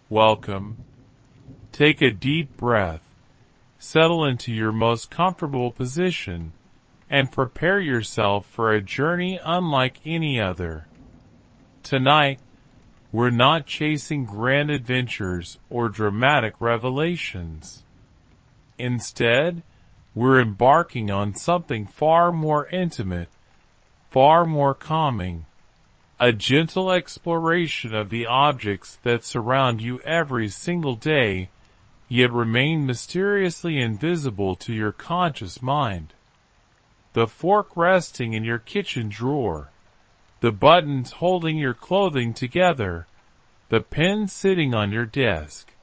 Welcome. Take a deep breath, settle into your most comfortable position, and prepare yourself for a journey unlike any other. Tonight, we're not chasing grand adventures or dramatic revelations. Instead, we're embarking on something far more intimate, far more calming, a gentle exploration of the objects that surround you every single day, yet remain mysteriously invisible to your conscious mind. The fork resting in your kitchen drawer, the buttons holding your clothing together, the pen sitting on your desk.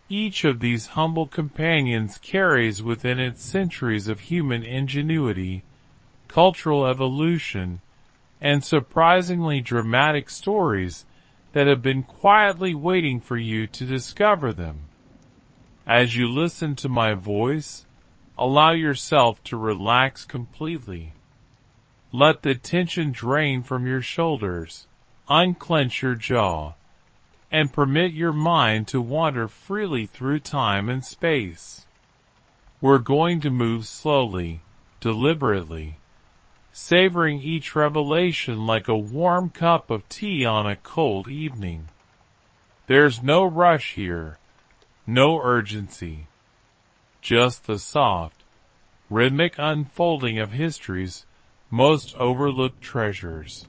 Each of these humble companions carries within it centuries of human ingenuity, cultural evolution, and surprisingly dramatic stories that have been quietly waiting for you to discover them. As you listen to my voice, allow yourself to relax completely. Let the tension drain from your shoulders, unclench your jaw, and permit your mind to wander freely through time and space. We're going to move slowly, deliberately, savoring each revelation like a warm cup of tea on a cold evening. There's no rush here, no urgency, just the soft, rhythmic unfolding of history's most overlooked treasures.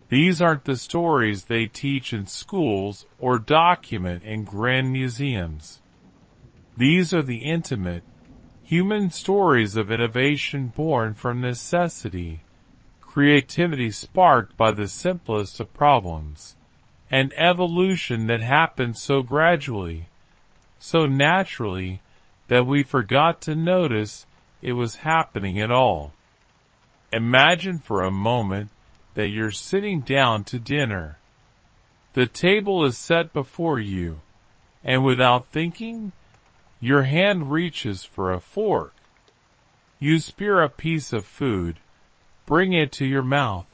These aren't the stories they teach in schools or document in grand museums. These are the intimate, human stories of innovation born from necessity, creativity sparked by the simplest of problems, and evolution that happened so gradually, so naturally, that we forgot to notice it was happening at all. Imagine for a moment that you're sitting down to dinner. The table is set before you, and without thinking, your hand reaches for a fork. You spear a piece of food, bring it to your mouth,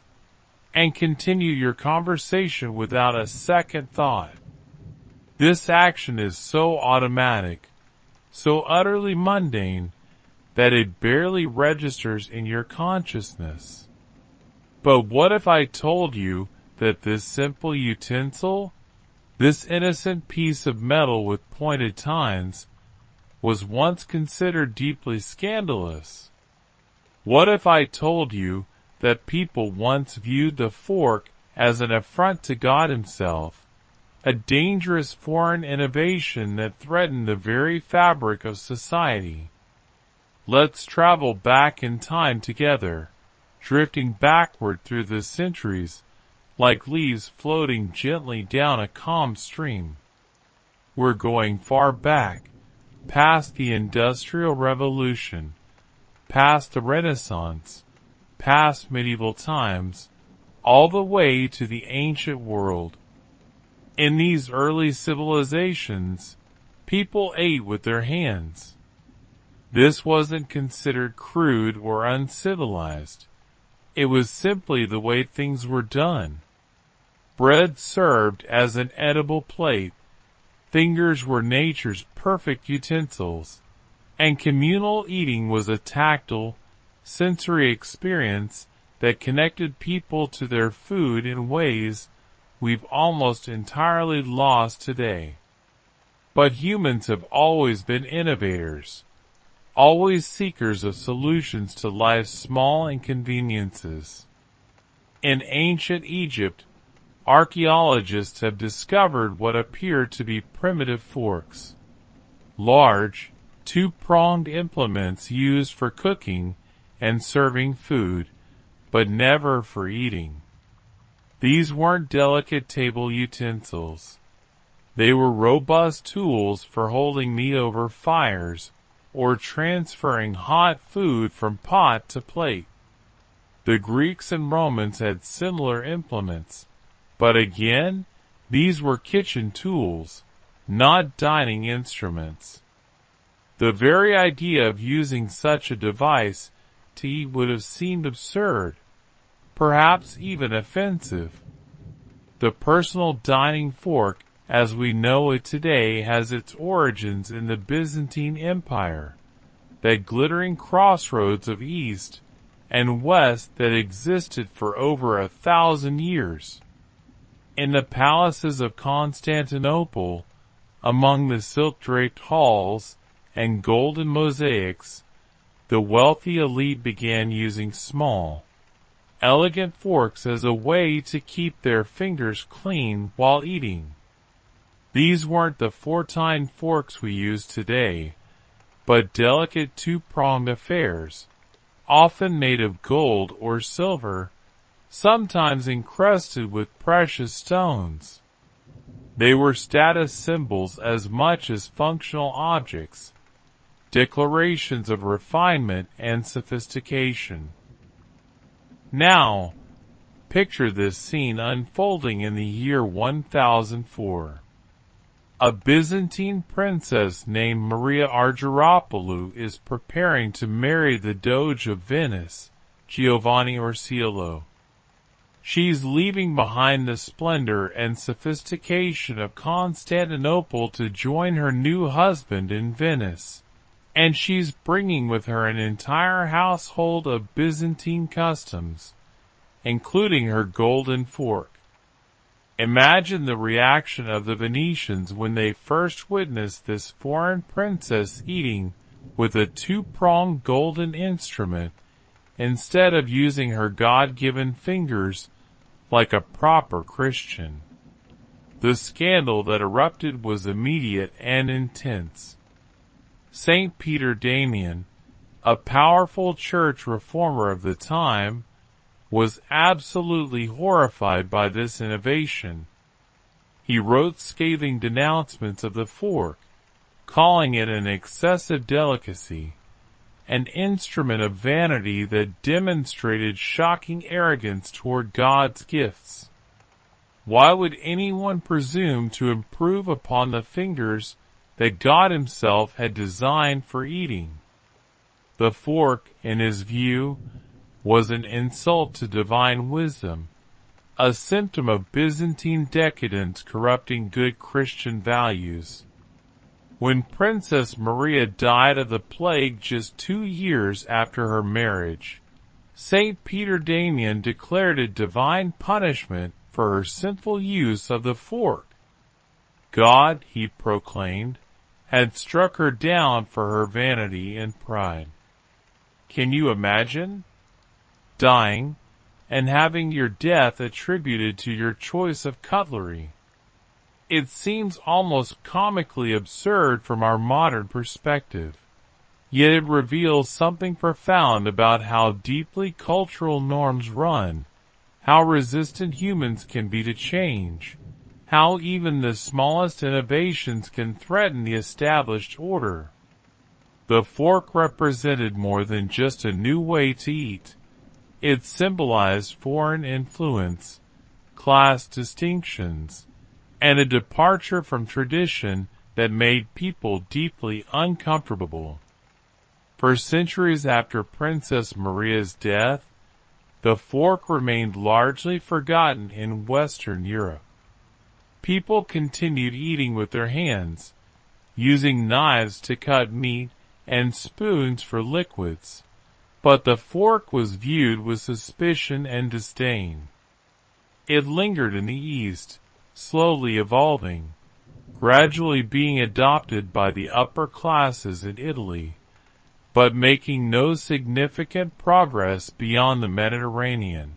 and continue your conversation without a second thought. This action is so automatic, so utterly mundane, that it barely registers in your consciousness. But what if I told you that this simple utensil, this innocent piece of metal with pointed tines, was once considered deeply scandalous? What if I told you that people once viewed the fork as an affront to God himself, a dangerous foreign innovation that threatened the very fabric of society? Let's travel back in time together, drifting backward through the centuries, like leaves floating gently down a calm stream. We're going far back, past the Industrial Revolution, past the Renaissance, past medieval times, all the way to the ancient world. In these early civilizations, people ate with their hands. This wasn't considered crude or uncivilized. It was simply the way things were done. Bread served as an edible plate, fingers were nature's perfect utensils, and communal eating was a tactile, sensory experience that connected people to their food in ways we've almost entirely lost today. But humans have always been innovators, always seekers of solutions to life's small inconveniences. In ancient Egypt, archaeologists have discovered what appear to be primitive forks, large, two-pronged implements used for cooking and serving food, but never for eating. These weren't delicate table utensils. They were robust tools for holding meat over fires or transferring hot food from pot to plate. The Greeks and Romans had similar implements, but again, these were kitchen tools, not dining instruments. The very idea of using such a device to eat would have seemed absurd, perhaps even offensive. The personal dining fork, as we know it today has its origins in the Byzantine Empire, that glittering crossroads of east and west that existed for over 1,000 years. In the palaces of Constantinople, among the silk-draped halls and golden mosaics, the wealthy elite began using small, elegant forks as a way to keep their fingers clean while eating. These weren't the four-tined forks we use today, but delicate two-pronged affairs, often made of gold or silver, sometimes encrusted with precious stones. They were status symbols as much as functional objects, declarations of refinement and sophistication. Now, picture this scene unfolding in the year 1004. A Byzantine princess named Maria Argyropoulou is preparing to marry the Doge of Venice, Giovanni Orsillo. She's leaving behind the splendor and sophistication of Constantinople to join her new husband in Venice, and she's bringing with her an entire household of Byzantine customs, including her golden fork. Imagine the reaction of the Venetians when they first witnessed this foreign princess eating with a two-pronged golden instrument instead of using her God-given fingers like a proper Christian. The scandal that erupted was immediate and intense. St. Peter Damian, a powerful church reformer of the time, was absolutely horrified by this innovation. He wrote scathing denouncements of the fork, calling it an excessive delicacy, an instrument of vanity that demonstrated shocking arrogance toward God's gifts. Why would anyone presume to improve upon the fingers that God Himself had designed for eating? The fork, in his view, was an insult to divine wisdom, a symptom of Byzantine decadence corrupting good Christian values. When Princess Maria died of the plague just 2 years after her marriage, St. Peter Damian declared it divine punishment for her sinful use of the fork. God, he proclaimed, had struck her down for her vanity and pride. Can you imagine? Dying, and having your death attributed to your choice of cutlery. It seems almost comically absurd from our modern perspective, yet it reveals something profound about how deeply cultural norms run, how resistant humans can be to change, how even the smallest innovations can threaten the established order. The fork represented more than just a new way to eat. It symbolized foreign influence, class distinctions, and a departure from tradition that made people deeply uncomfortable. For centuries after Princess Maria's death, the fork remained largely forgotten in Western Europe. People continued eating with their hands, using knives to cut meat and spoons for liquids. But the fork was viewed with suspicion and disdain. It lingered in the East, slowly evolving, gradually being adopted by the upper classes in Italy, but making no significant progress beyond the Mediterranean.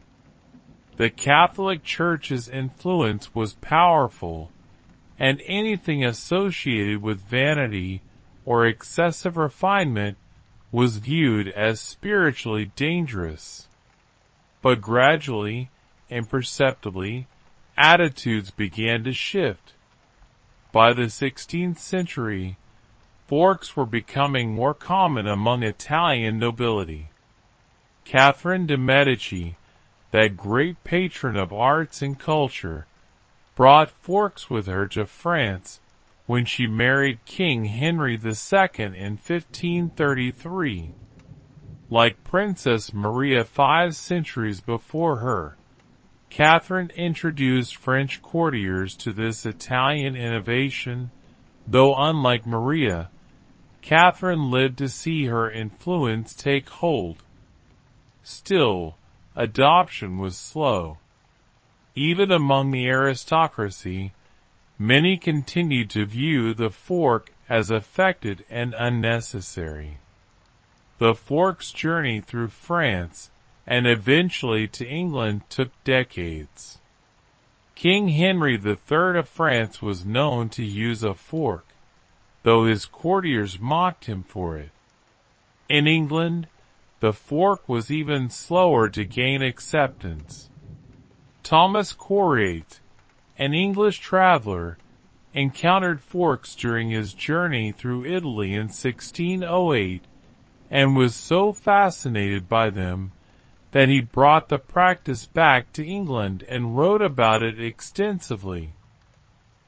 The Catholic Church's influence was powerful, and anything associated with vanity or excessive refinement was viewed as spiritually dangerous. But gradually, imperceptibly, attitudes began to shift. By the 16th century, forks were becoming more common among Italian nobility. Catherine de' Medici, that great patron of arts and culture, brought forks with her to France when she married King Henry II in 1533. Like Princess Maria 5 centuries before her, Catherine introduced French courtiers to this Italian innovation, though unlike Maria, Catherine lived to see her influence take hold. Still, adoption was slow. Even among the aristocracy, many continued to view the fork as affected and unnecessary. The fork's journey through France and eventually to England took decades. King Henry III of France was known to use a fork, though his courtiers mocked him for it. In England, the fork was even slower to gain acceptance. Thomas Corate, an English traveler, encountered forks during his journey through Italy in 1608 and was so fascinated by them that he brought the practice back to England and wrote about it extensively.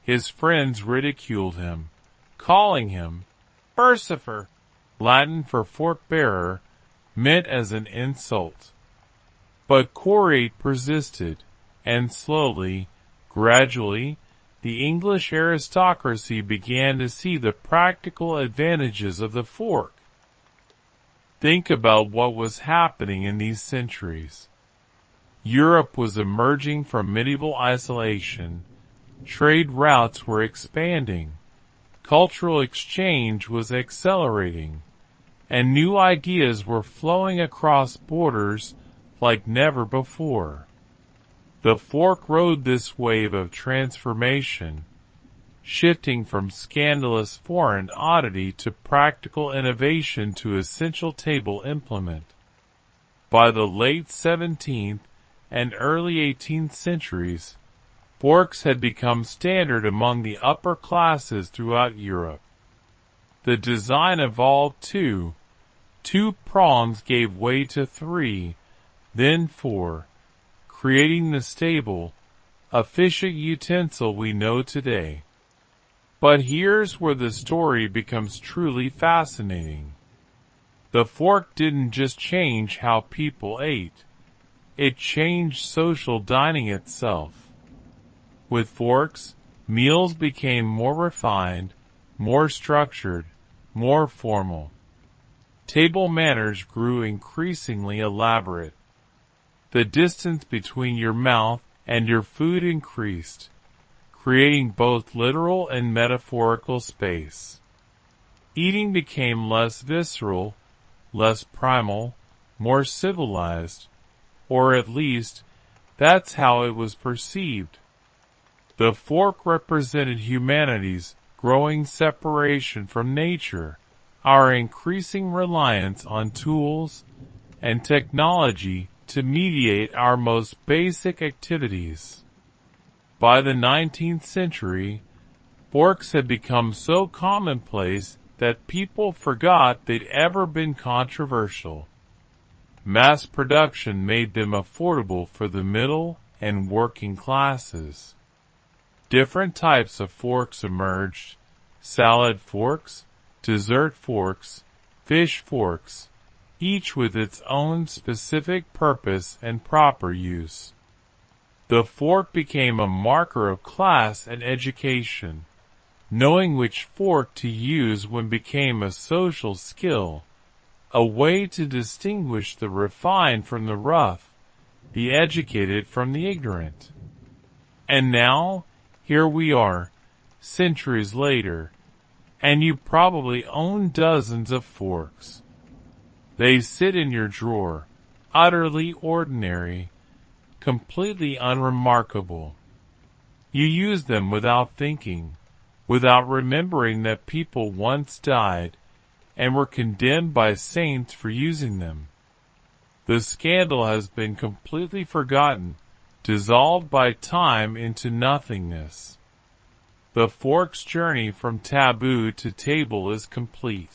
His friends ridiculed him, calling him Versifer, Latin for fork-bearer, meant as an insult. But Corate persisted, and slowly, gradually, the English aristocracy began to see the practical advantages of the fork. Think about what was happening in these centuries. Europe was emerging from medieval isolation, trade routes were expanding, cultural exchange was accelerating, and new ideas were flowing across borders like never before. The fork rode this wave of transformation, shifting from scandalous foreign oddity to practical innovation to essential table implement. By the late 17th and early 18th centuries, forks had become standard among the upper classes throughout Europe. The design evolved too. 2 prongs gave way to 3, then 4, creating the stable, efficient utensil we know today. But here's where the story becomes truly fascinating. The fork didn't just change how people ate. It changed social dining itself. With forks, meals became more refined, more structured, more formal. Table manners grew increasingly elaborate. The distance between your mouth and your food increased, creating both literal and metaphorical space. Eating became less visceral, less primal, more civilized, or at least, that's how it was perceived. The fork represented humanity's growing separation from nature, our increasing reliance on tools and technology to mediate our most basic activities. By the 19th century, forks had become so commonplace that people forgot they'd ever been controversial. Mass production made them affordable for the middle and working classes. Different types of forks emerged: salad forks, dessert forks, fish forks, each with its own specific purpose and proper use. The fork became a marker of class and education. Knowing which fork to use when became a social skill, a way to distinguish the refined from the rough, the educated from the ignorant. And now, here we are, centuries later, and you probably own dozens of forks. They sit in your drawer, utterly ordinary, completely unremarkable. You use them without thinking, without remembering that people once died and were condemned by saints for using them. The scandal has been completely forgotten, dissolved by time into nothingness. The fork's journey from taboo to table is complete.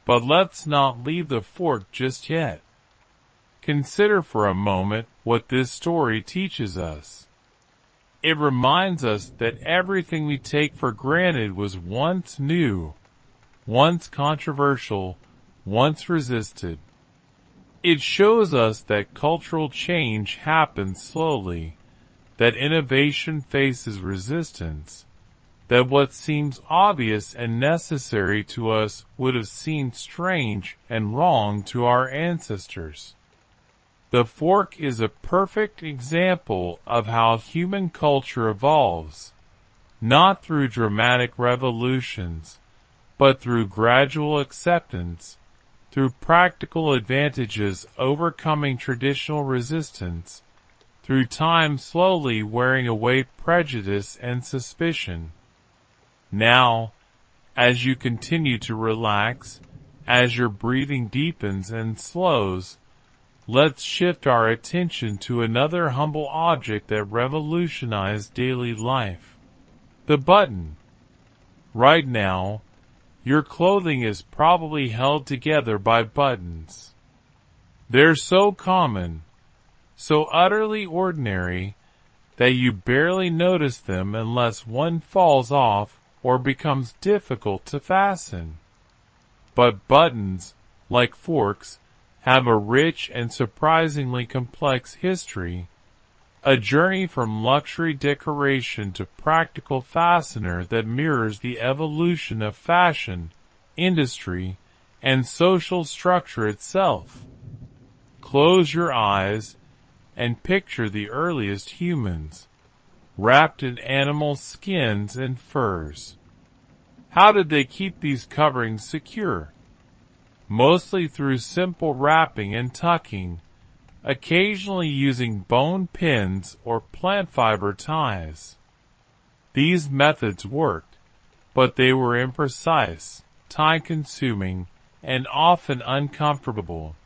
But let's not leave the fork just yet. Consider for a moment what this story teaches us. It reminds us that everything we take for granted was once new, once controversial, once resisted. It shows us that cultural change happens slowly, that innovation faces resistance, that what seems obvious and necessary to us would have seemed strange and wrong to our ancestors. The fork is a perfect example of how human culture evolves, not through dramatic revolutions, but through gradual acceptance, through practical advantages overcoming traditional resistance, through time slowly wearing away prejudice and suspicion. Now, as you continue to relax, as your breathing deepens and slows, let's shift our attention to another humble object that revolutionized daily life. The button. Right now, your clothing is probably held together by buttons. They're so common, so utterly ordinary, that you barely notice them unless one falls off or becomes difficult to fasten. But buttons, like forks, have a rich and surprisingly complex history, a journey from luxury decoration to practical fastener that mirrors the evolution of fashion, industry, and social structure itself. Close your eyes and picture the earliest humans, wrapped in animal skins and furs. How did they keep these coverings secure? Mostly through simple wrapping and tucking, occasionally using bone pins or plant fiber ties. These methods worked, but they were imprecise, time-consuming, and often uncomfortable.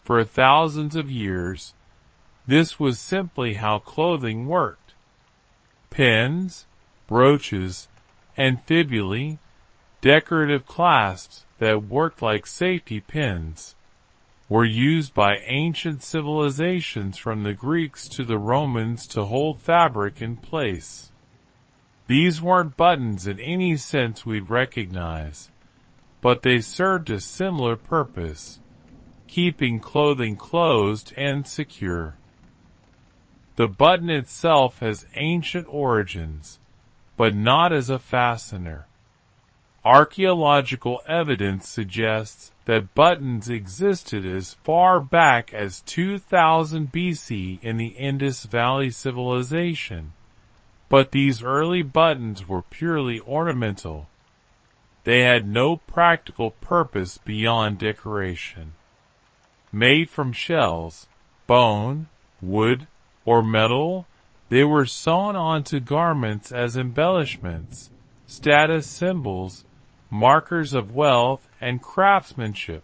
For thousands of years, this was simply how clothing worked. Pins, brooches, and fibulae, decorative clasps that worked like safety pins, were used by ancient civilizations from the Greeks to the Romans to hold fabric in place. These weren't buttons in any sense we'd recognize, but they served a similar purpose, keeping clothing closed and secure. The button itself has ancient origins, but not as a fastener. Archaeological evidence suggests that buttons existed as far back as 2000 BC in the Indus Valley Civilization, but these early buttons were purely ornamental. They had no practical purpose beyond decoration. Made from shells, bone, wood, or metal, they were sewn onto garments as embellishments, status symbols, markers of wealth and craftsmanship.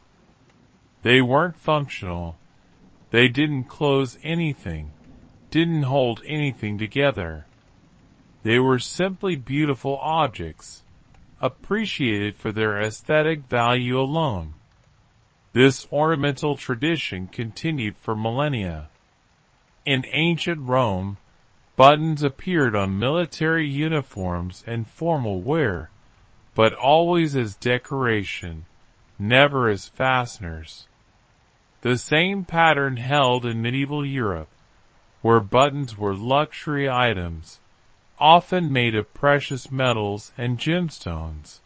They weren't functional. They didn't close anything, didn't hold anything together. They were simply beautiful objects, appreciated for their aesthetic value alone. This ornamental tradition continued for millennia. In ancient Rome, buttons appeared on military uniforms and formal wear, but always as decoration, never as fasteners. The same pattern held in medieval Europe, where buttons were luxury items, often made of precious metals and gemstones,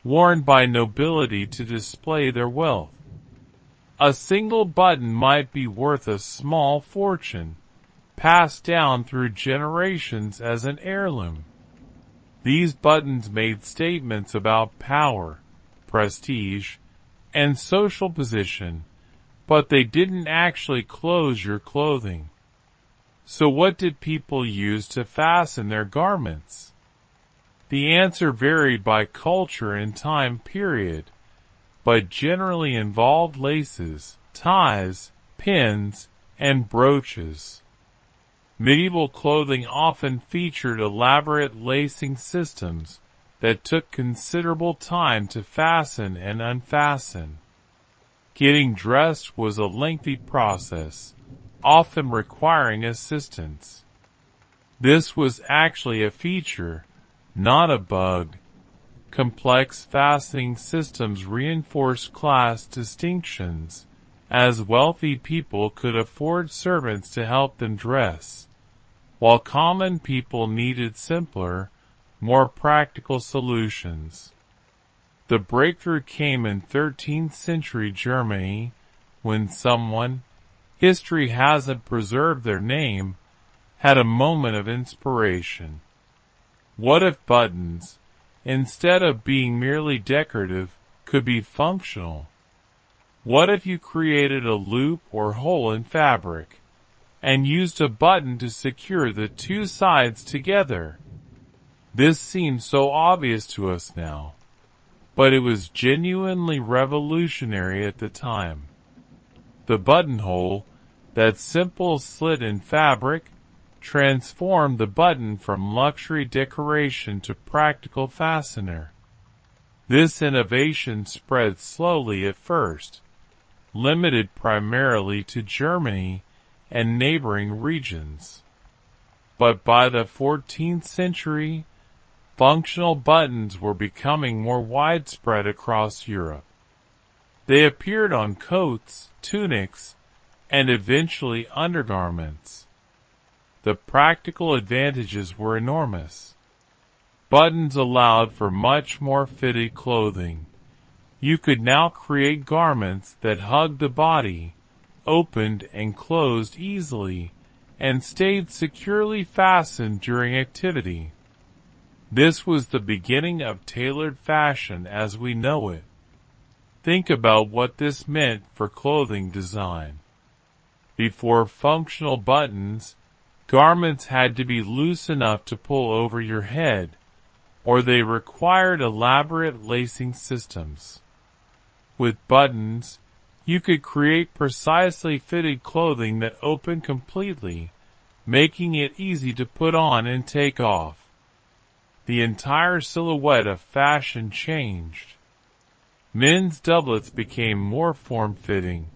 worn by nobility to display their wealth. A single button might be worth a small fortune, passed down through generations as an heirloom. These buttons made statements about power, prestige, and social position, but they didn't actually close your clothing. So what did people use to fasten their garments? The answer varied by culture and time period, but generally involved laces, ties, pins, and brooches. Medieval clothing often featured elaborate lacing systems that took considerable time to fasten and unfasten. Getting dressed was a lengthy process, often requiring assistance. This was actually a feature, not a bug. Complex fastening systems reinforced class distinctions, as wealthy people could afford servants to help them dress, while common people needed simpler, more practical solutions. The breakthrough came in 13th century Germany, when someone, history hasn't preserved their name, had a moment of inspiration. What if buttons, instead of being merely decorative, could be functional? What if you created a loop or hole in fabric, and used a button to secure the two sides together? This seems so obvious to us now, but it was genuinely revolutionary at the time. The buttonhole, that simple slit in fabric, transformed the button from luxury decoration to practical fastener. This innovation spread slowly at first, limited primarily to Germany and neighboring regions. But by the 14th century, functional buttons were becoming more widespread across Europe. They appeared on coats, tunics, and eventually undergarments. The practical advantages were enormous. Buttons allowed for much more fitted clothing. You could now create garments that hugged the body, opened and closed easily, and stayed securely fastened during activity. This was the beginning of tailored fashion as we know it. Think about what this meant for clothing design. Before functional buttons, garments had to be loose enough to pull over your head, or they required elaborate lacing systems. With buttons, you could create precisely fitted clothing that opened completely, making it easy to put on and take off. The entire silhouette of fashion changed. Men's doublets became more form-fitting,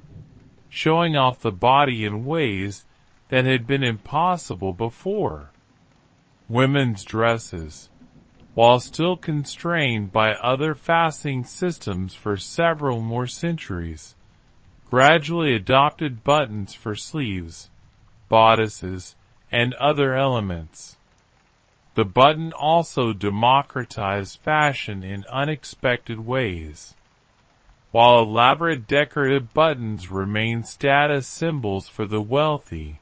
showing off the body in ways that had been impossible before. Women's dresses, while still constrained by other fastening systems for several more centuries, gradually adopted buttons for sleeves, bodices, and other elements. The button also democratized fashion in unexpected ways. While elaborate decorative buttons remained status symbols for the wealthy,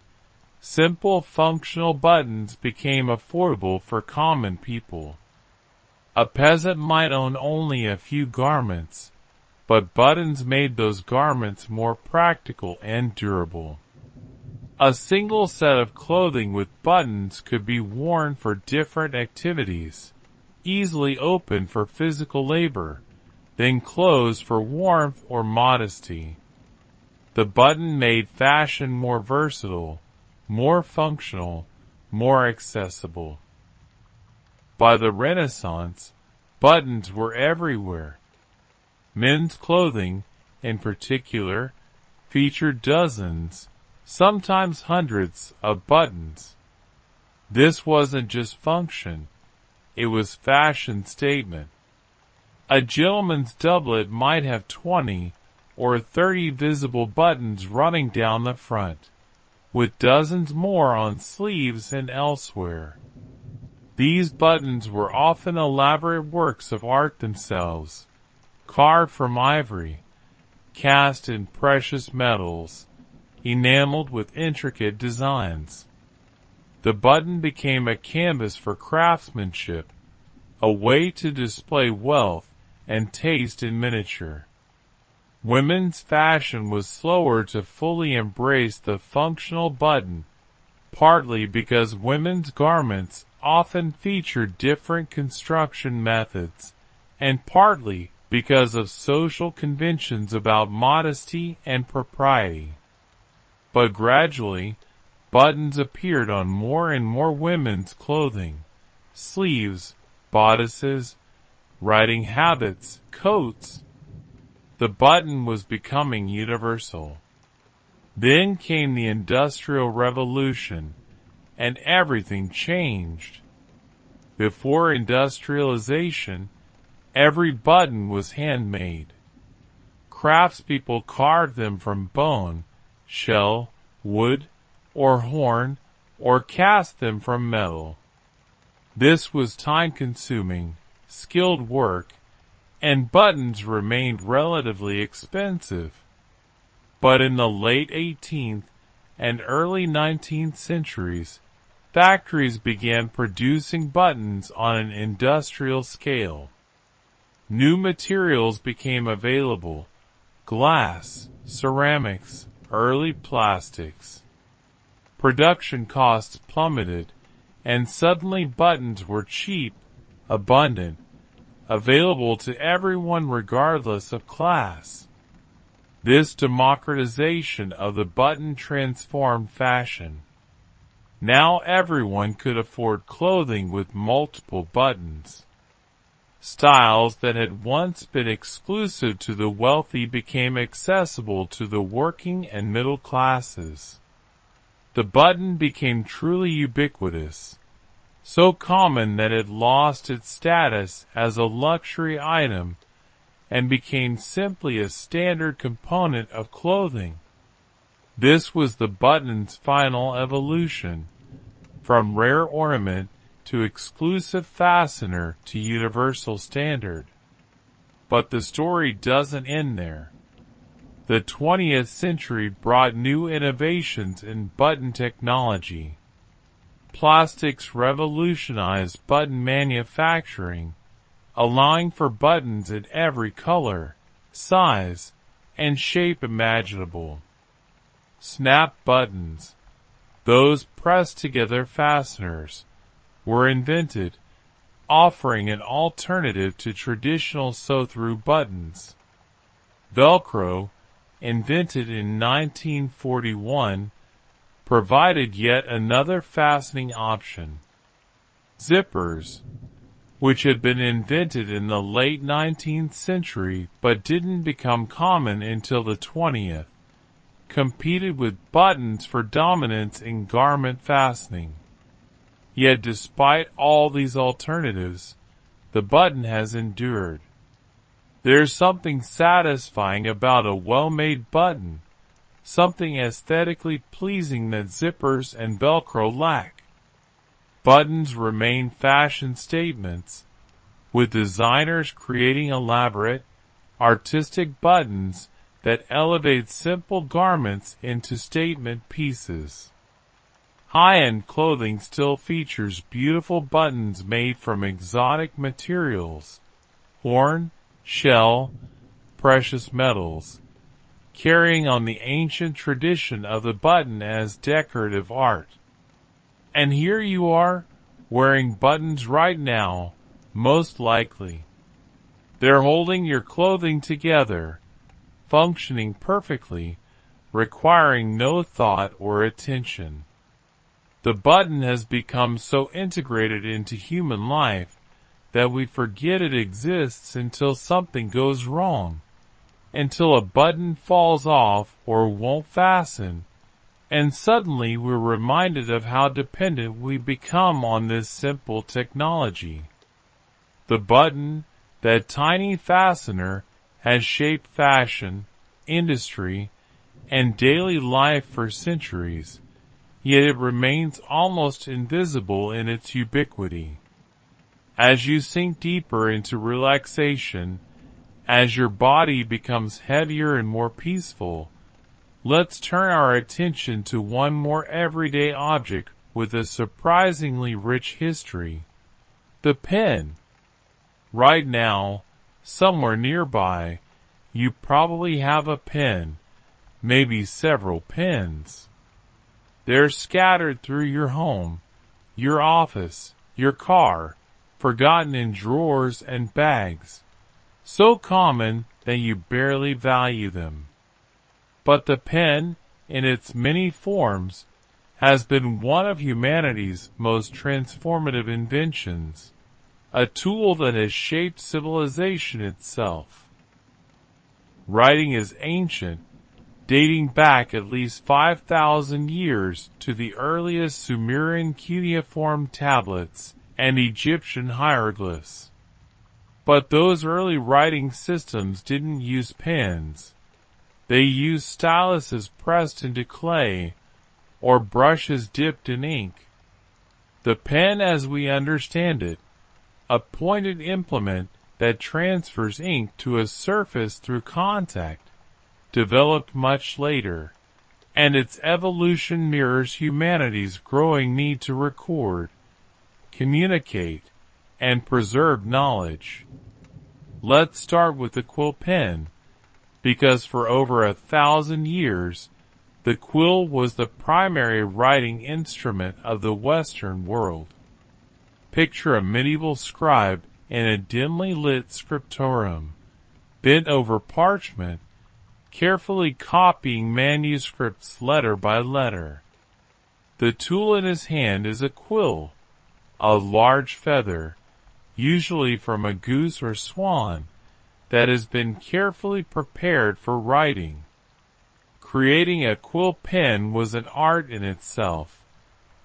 simple functional buttons became affordable for common people. A peasant might own only a few garments, but buttons made those garments more practical and durable. A single set of clothing with buttons could be worn for different activities, easily opened for physical labor, then closed for warmth or modesty. The button made fashion more versatile, more functional, more accessible. By the Renaissance, buttons were everywhere. Men's clothing, in particular, featured dozens, sometimes hundreds, of buttons. This wasn't just function, it was fashion statement. A gentleman's doublet might have 20 or 30 visible buttons running down the front, with dozens more on sleeves and elsewhere. These buttons were often elaborate works of art themselves, carved from ivory, cast in precious metals, enameled with intricate designs. The button became a canvas for craftsmanship, a way to display wealth and taste in miniature. Women's fashion was slower to fully embrace the functional button, partly because women's garments often featured different construction methods, and partly because of social conventions about modesty and propriety. But gradually, buttons appeared on more and more women's clothing, sleeves, bodices, riding habits, coats. The button was becoming universal. Then came the Industrial Revolution, and everything changed. Before industrialization, every button was handmade. craftspeople carved them from bone, shell, wood, or horn, or cast them from metal. This was time-consuming, skilled work, and buttons remained relatively expensive. But in the late 18th and early 19th centuries, factories began producing buttons on an industrial scale. New materials became available: glass, ceramics, early plastics. Production costs plummeted, and suddenly buttons were cheap, abundant, available to everyone regardless of class. This democratization of the button transformed fashion. Now everyone could afford clothing with multiple buttons. Styles that had once been exclusive to the wealthy became accessible to the working and middle classes. The button became truly ubiquitous, so common that it lost its status as a luxury item and became simply a standard component of clothing. This was the button's final evolution, from rare ornament to exclusive fastener to universal standard. But the story doesn't end there. The 20th century brought new innovations in button technology. Plastics revolutionized button manufacturing, allowing for buttons in every color, size, and shape imaginable. Snap buttons, those pressed-together fasteners, were invented, offering an alternative to traditional sew-through buttons. Velcro, invented in 1941, provided yet another fastening option. Zippers, which had been invented in the late 19th century but didn't become common until the 20th, competed with buttons for dominance in garment fastening. Yet despite all these alternatives, the button has endured. There's something satisfying about a well-made button, something aesthetically pleasing that zippers and Velcro lack. Buttons remain fashion statements, with designers creating elaborate, artistic buttons that elevate simple garments into statement pieces. High-end clothing still features beautiful buttons made from exotic materials, horn, shell, precious metals, carrying on the ancient tradition of the button as decorative art. And here you are, wearing buttons right now, most likely. They're holding your clothing together, functioning perfectly, requiring no thought or attention. The button has become so integrated into human life that we forget it exists until something goes wrong, until a button falls off or won't fasten, and suddenly we're reminded of how dependent we become on this simple technology. The button, that tiny fastener, has shaped fashion, industry, and daily life for centuries, yet it remains almost invisible in its ubiquity. As you sink deeper into relaxation, as your body becomes heavier and more peaceful, let's turn our attention to one more everyday object with a surprisingly rich history: the pen. Right now, somewhere nearby, you probably have a pen, maybe several pens. They're scattered through your home, your office, your car, forgotten in drawers and bags, so common that you barely value them. But the pen, in its many forms, has been one of humanity's most transformative inventions, a tool that has shaped civilization itself. Writing is ancient, dating back at least 5,000 years to the earliest Sumerian cuneiform tablets and Egyptian hieroglyphs. But those early writing systems didn't use pens. They used styluses pressed into clay, or brushes dipped in ink. The pen as we understand it, a pointed implement that transfers ink to a surface through contact, developed much later, and its evolution mirrors humanity's growing need to record, communicate, and preserve knowledge. Let's start with the quill pen, because for over 1,000 years, the quill was the primary writing instrument of the Western world. Picture a medieval scribe in a dimly lit scriptorium, bent over parchment, carefully copying manuscripts letter by letter. The tool in his hand is a quill, a large feather, usually from a goose or swan, that has been carefully prepared for writing. Creating a quill pen was an art in itself,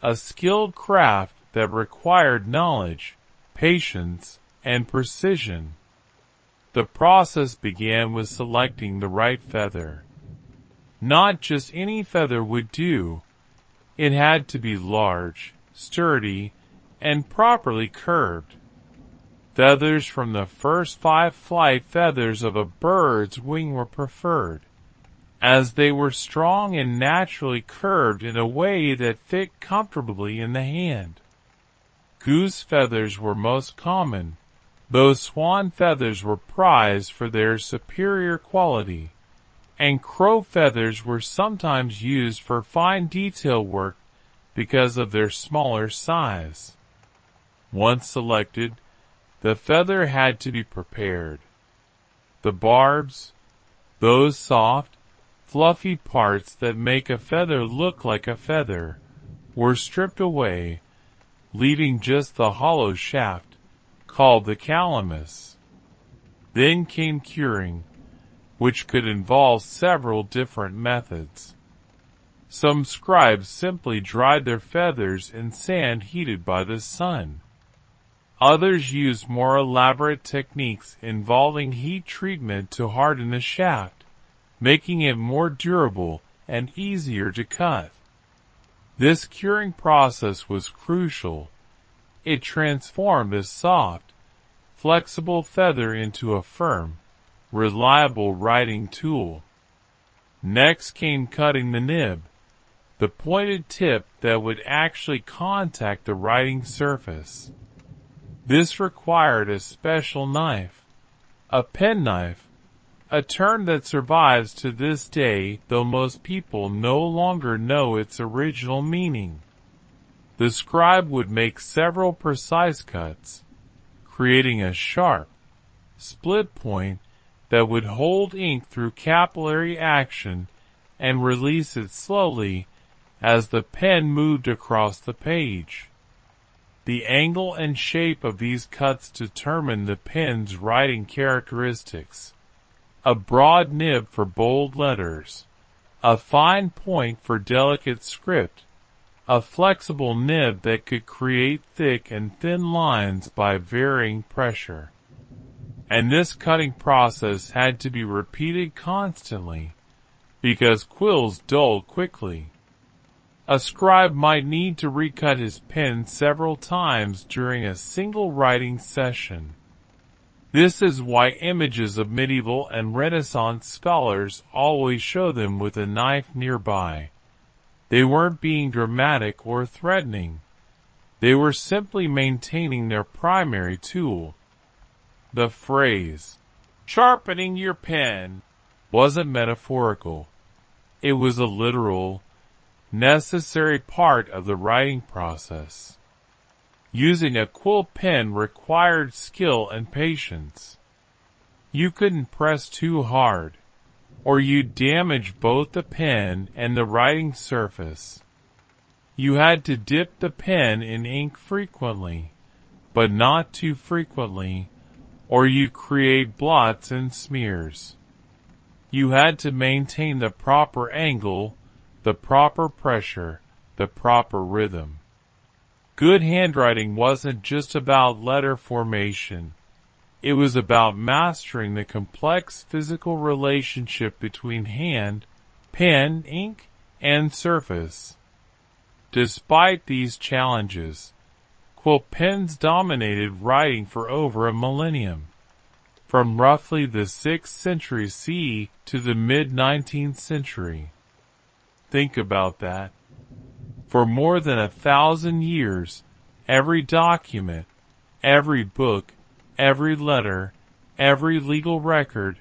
a skilled craft that required knowledge, patience, and precision. The process began with selecting the right feather. Not just any feather would do. It had to be large, sturdy, and properly curved. Feathers from the first 5 flight feathers of a bird's wing were preferred, as they were strong and naturally curved in a way that fit comfortably in the hand. Goose feathers were most common, though swan feathers were prized for their superior quality, and crow feathers were sometimes used for fine detail work because of their smaller size. Once selected, the feather had to be prepared. The barbs, those soft, fluffy parts that make a feather look like a feather, were stripped away, leaving just the hollow shaft, called the calamus. Then came curing, which could involve several different methods. Some scribes simply dried their feathers in sand heated by the sun. Others used more elaborate techniques involving heat treatment to harden the shaft, making it more durable and easier to cut. This curing process was crucial. It transformed a soft, flexible feather into a firm, reliable writing tool. Next came cutting the nib, the pointed tip that would actually contact the writing surface. This required a special knife, a penknife, a term that survives to this day, though most people no longer know its original meaning. The scribe would make several precise cuts, creating a sharp, split point that would hold ink through capillary action and release it slowly as the pen moved across the page. The angle and shape of these cuts determined the pen's writing characteristics. A broad nib for bold letters, a fine point for delicate script, a flexible nib that could create thick and thin lines by varying pressure. And this cutting process had to be repeated constantly, because quills dulled quickly. A scribe might need to recut his pen several times during a single writing session. This is why images of medieval and Renaissance scholars always show them with a knife nearby. They weren't being dramatic or threatening. They were simply maintaining their primary tool. The phrase, "sharpening your pen," wasn't metaphorical. It was a literal, necessary part of the writing process. Using a quill pen required skill and patience. You couldn't press too hard, or you'd damage both the pen and the writing surface. You had to dip the pen in ink frequently, but not too frequently, or you'd create blots and smears. You had to maintain the proper angle, the proper pressure, the proper rhythm. Good handwriting wasn't just about letter formation. It was about mastering the complex physical relationship between hand, pen, ink, and surface. Despite these challenges, quill pens dominated writing for over a millennium, from roughly the 6th century CE to the mid-19th century. Think about that. For more than 1,000 years, every document, every book, every letter, every legal record,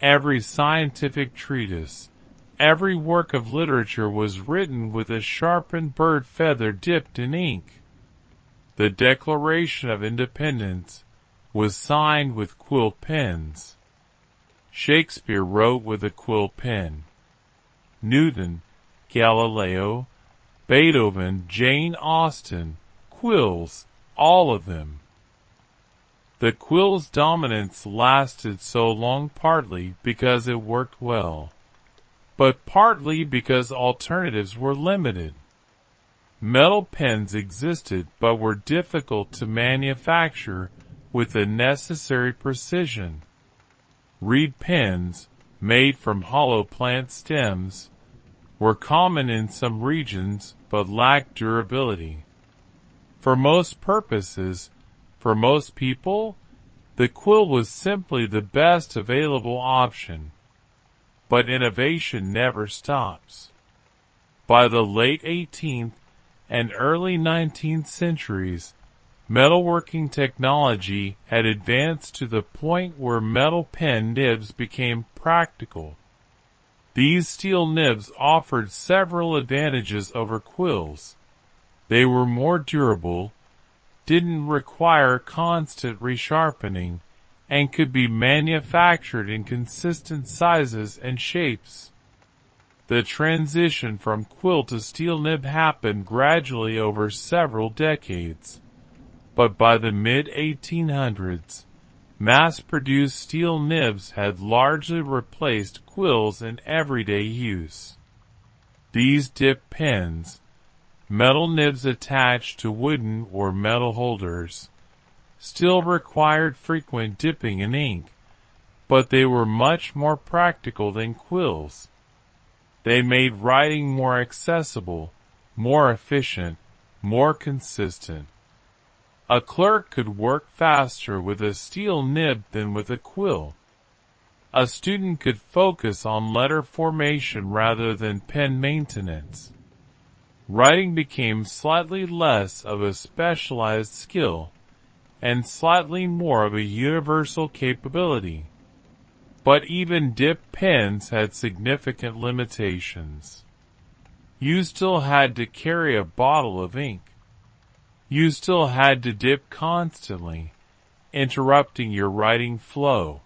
every scientific treatise, every work of literature was written with a sharpened bird feather dipped in ink. The Declaration of Independence was signed with quill pens. Shakespeare wrote with a quill pen. Newton, Galileo, Beethoven, Jane Austen, quills, all of them. The quill's dominance lasted so long partly because it worked well, but partly because alternatives were limited. Metal pens existed but were difficult to manufacture with the necessary precision. Reed pens, made from hollow plant stems, were common in some regions but lacked durability. For most purposes, for most people, the quill was simply the best available option. But innovation never stops. By the late 18th and early 19th centuries, metalworking technology had advanced to the point where metal pen nibs became practical. These steel nibs offered several advantages over quills. They were more durable, didn't require constant resharpening, and could be manufactured in consistent sizes and shapes. The transition from quill to steel nib happened gradually over several decades, but by the mid-1800s, mass-produced steel nibs had largely replaced quills in everyday use. These dip pens, metal nibs attached to wooden or metal holders, still required frequent dipping in ink, but they were much more practical than quills. They made writing more accessible, more efficient, more consistent. A clerk could work faster with a steel nib than with a quill. A student could focus on letter formation rather than pen maintenance. Writing became slightly less of a specialized skill and slightly more of a universal capability. But even dip pens had significant limitations. You still had to carry a bottle of ink. You still had to dip constantly, interrupting your writing flow.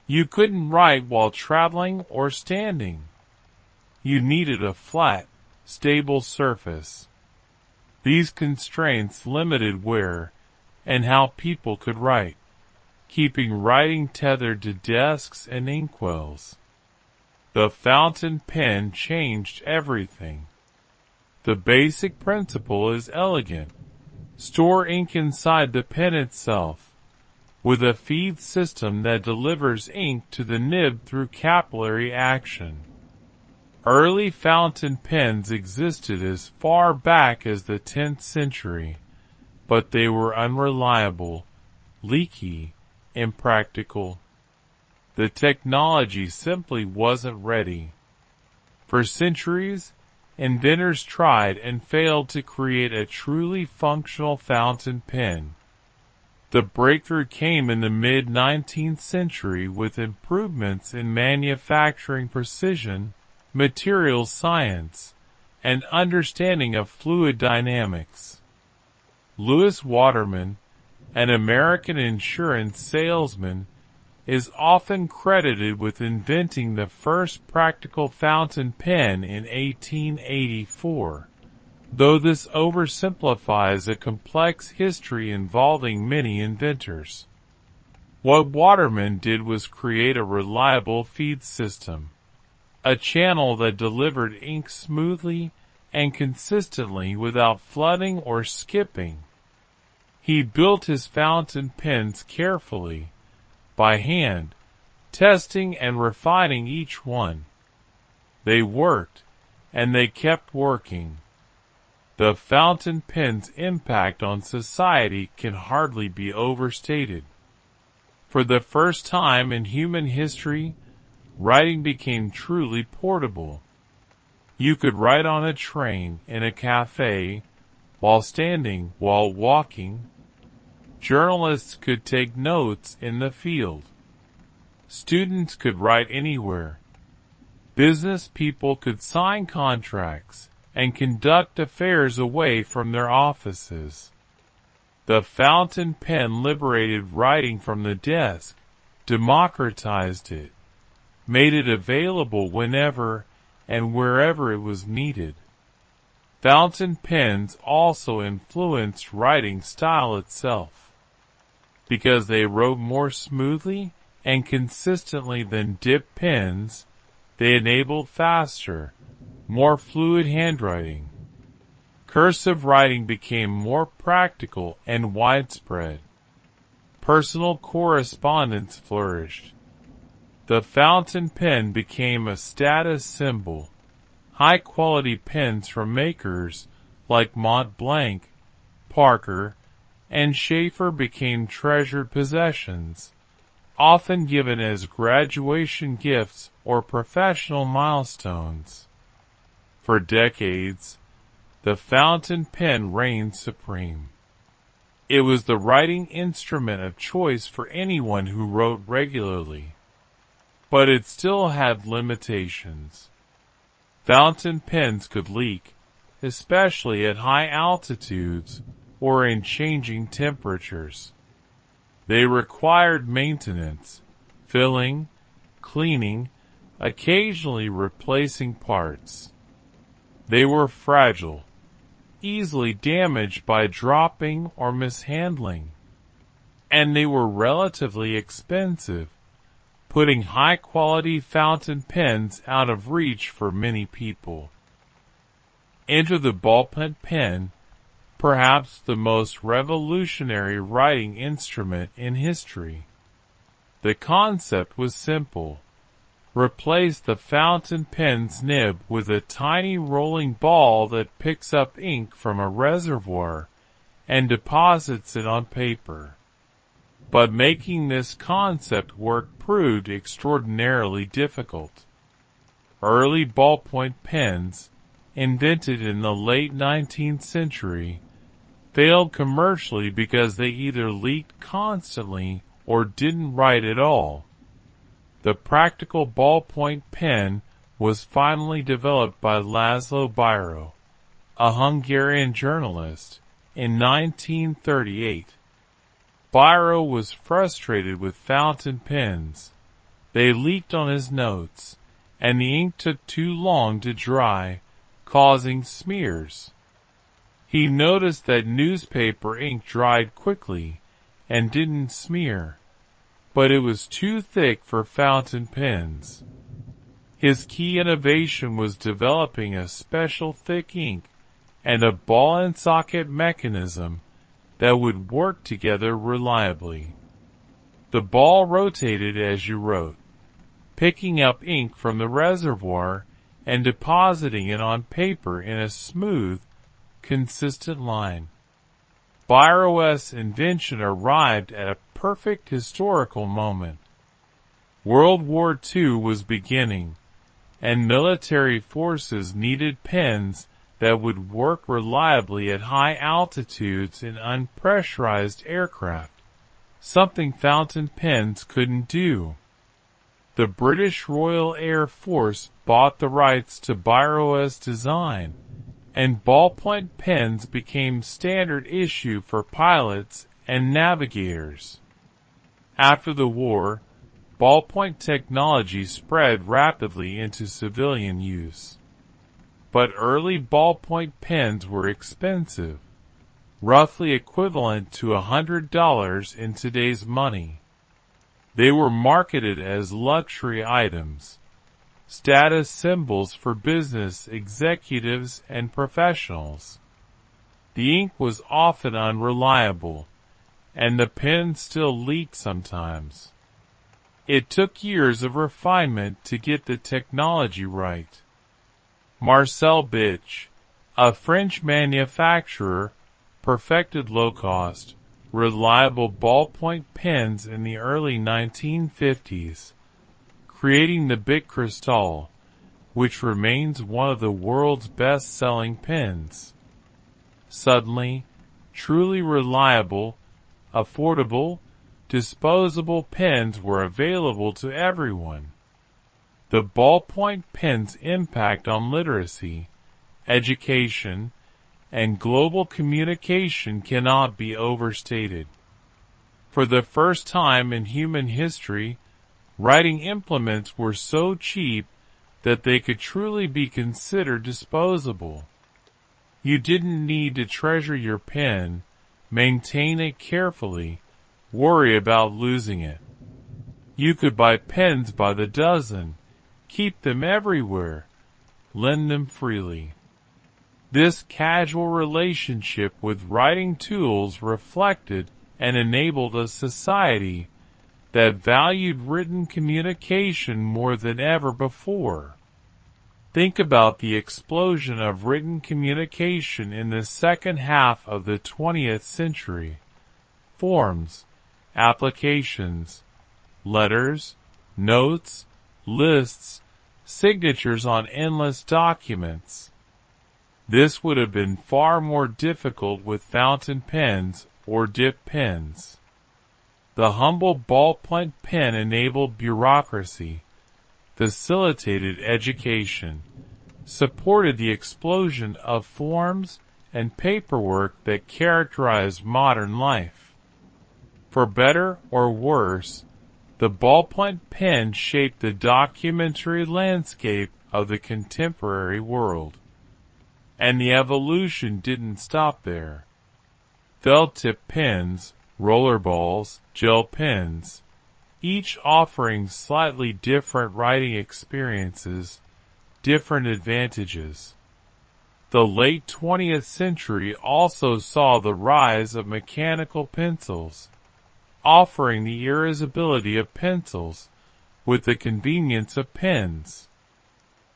You couldn't write while traveling or standing. You needed a flat, stable surface. These constraints limited where and how people could write, keeping writing tethered to desks and inkwells. The fountain pen changed everything. The basic principle is elegant. Store ink inside the pen itself, with a feed system that delivers ink to the nib through capillary action. Early fountain pens existed as far back as the 10th century, but they were unreliable, leaky, impractical. The technology simply wasn't ready. For centuries, inventors tried and failed to create a truly functional fountain pen. The breakthrough came in the mid-19th century with improvements in manufacturing precision, materials science, and understanding of fluid dynamics. Lewis Waterman, an American insurance salesman, is often credited with inventing the first practical fountain pen in 1884, though this oversimplifies a complex history involving many inventors. What Waterman did was create a reliable feed system, a channel that delivered ink smoothly and consistently without flooding or skipping. He built his fountain pens carefully, by hand, testing and refining each one. They worked, and they kept working. The fountain pen's impact on society can hardly be overstated. For the first time in human history, writing became truly portable. You could write on a train, in a cafe, while standing, while walking. Journalists could take notes in the field. Students could write anywhere. Business people could sign contracts and conduct affairs away from their offices. The fountain pen liberated writing from the desk, democratized it, made it available whenever and wherever it was needed. Fountain pens also influenced writing style itself. Because they wrote more smoothly and consistently than dip pens, they enabled faster, more fluid handwriting. Cursive writing became more practical and widespread. Personal correspondence flourished. The fountain pen became a status symbol. High-quality pens from makers like Mont Blanc, Parker, and Schaefer became treasured possessions, often given as graduation gifts or professional milestones. For decades, the fountain pen reigned supreme. It was the writing instrument of choice for anyone who wrote regularly. But it still had limitations. Fountain pens could leak, especially at high altitudes or in changing temperatures. They required maintenance, filling, cleaning, occasionally replacing parts. They were fragile, easily damaged by dropping or mishandling. And they were relatively expensive, putting high-quality fountain pens out of reach for many people. Enter the ballpoint pen, perhaps the most revolutionary writing instrument in history. The concept was simple. Replace the fountain pen's nib with a tiny rolling ball that picks up ink from a reservoir and deposits it on paper. But making this concept work proved extraordinarily difficult. Early ballpoint pens, invented in the late 19th century, failed commercially because they either leaked constantly or didn't write at all. The practical ballpoint pen was finally developed by Laszlo Biro, a Hungarian journalist, in 1938. Biro was frustrated with fountain pens. They leaked on his notes, and the ink took too long to dry, causing smears. He noticed that newspaper ink dried quickly and didn't smear, but it was too thick for fountain pens. His key innovation was developing a special thick ink and a ball and socket mechanism that would work together reliably. The ball rotated as you wrote, picking up ink from the reservoir and depositing it on paper in a smooth, consistent line. Biro's invention arrived at a perfect historical moment. World War II was beginning, and military forces needed pens that would work reliably at high altitudes in unpressurized aircraft, something fountain pens couldn't do. The British Royal Air Force bought the rights to Biro's design, and ballpoint pens became standard issue for pilots and navigators. After the war, ballpoint technology spread rapidly into civilian use. But early ballpoint pens were expensive, roughly equivalent to $100 in today's money. They were marketed as luxury items, status symbols for business executives and professionals. The ink was often unreliable, and the pen still leaked sometimes. It took years of refinement to get the technology right. Marcel Bitch, a French manufacturer, perfected low-cost, reliable ballpoint pens in the early 1950s, creating the Bic Cristal, which remains one of the world's best-selling pens. Suddenly, truly reliable, affordable, disposable pens were available to everyone. The ballpoint pen's impact on literacy, education, and global communication cannot be overstated. For the first time in human history, writing implements were so cheap that they could truly be considered disposable. You didn't need to treasure your pen, maintain it carefully, worry about losing it. You could buy pens by the dozen, keep them everywhere, lend them freely. This casual relationship with writing tools reflected and enabled a society that valued written communication more than ever before. Think about the explosion of written communication in the second half of the 20th century. Forms, applications, letters, notes, lists, signatures on endless documents. This would have been far more difficult with fountain pens or dip pens. The humble ballpoint pen enabled bureaucracy, facilitated education, supported the explosion of forms and paperwork that characterized modern life. For better or worse, the ballpoint pen shaped the documentary landscape of the contemporary world. And the evolution didn't stop there. Felt-tip pens, rollerballs, gel pens, each offering slightly different writing experiences, different advantages. The late 20th century also saw the rise of mechanical pencils, offering the irreversibility of pencils with the convenience of pens.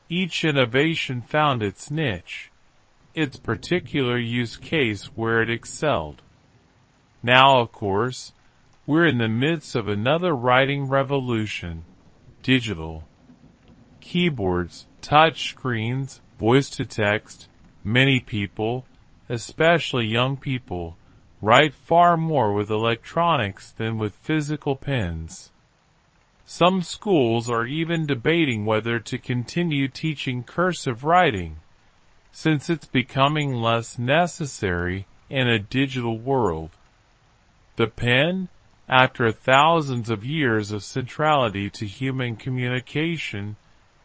Each innovation found its niche, its particular use case where it excelled. Now, of course, we're in the midst of another writing revolution, digital. Keyboards, touch screens, voice-to-text, many people, especially young people, write far more with electronics than with physical pens. Some schools are even debating whether to continue teaching cursive writing, since it's becoming less necessary in a digital world. The pen, after thousands of years of centrality to human communication,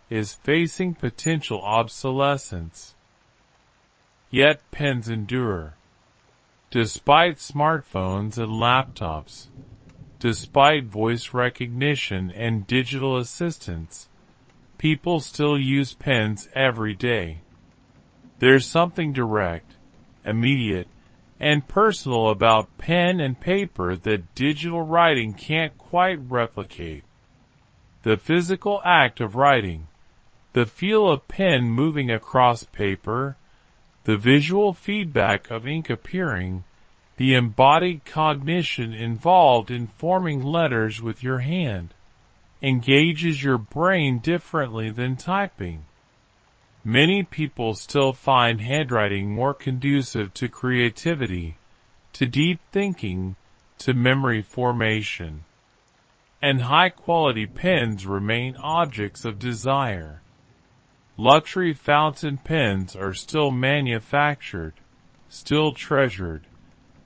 is facing potential obsolescence. Yet pens endure. Despite smartphones and laptops, despite voice recognition and digital assistants, people still use pens every day. There's something direct, immediate, and personal about pen and paper that digital writing can't quite replicate. The physical act of writing, the feel of pen moving across paper, the visual feedback of ink appearing, the embodied cognition involved in forming letters with your hand, engages your brain differently than typing. Many people still find handwriting more conducive to creativity, to deep thinking, to memory formation. And high-quality pens remain objects of desire. Luxury fountain pens are still manufactured, still treasured,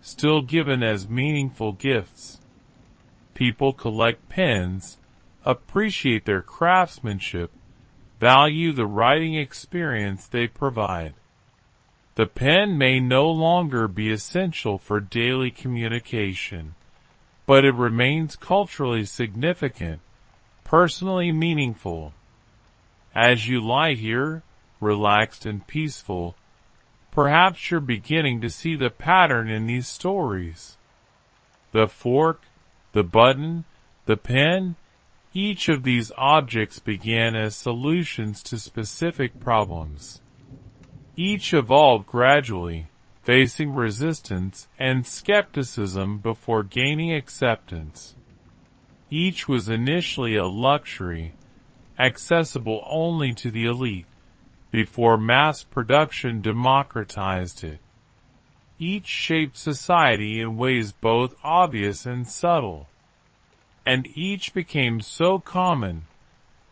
still given as meaningful gifts. People collect pens, appreciate their craftsmanship, value the writing experience they provide. The pen may no longer be essential for daily communication, but it remains culturally significant, personally meaningful. As you lie here, relaxed and peaceful, perhaps you're beginning to see the pattern in these stories. the fork, the button, the pen. Each of these objects began as solutions to specific problems. Each evolved gradually, facing resistance and skepticism before gaining acceptance. Each was initially a luxury, accessible only to the elite, before mass production democratized it. Each shaped society in ways both obvious and subtle. And each became so common,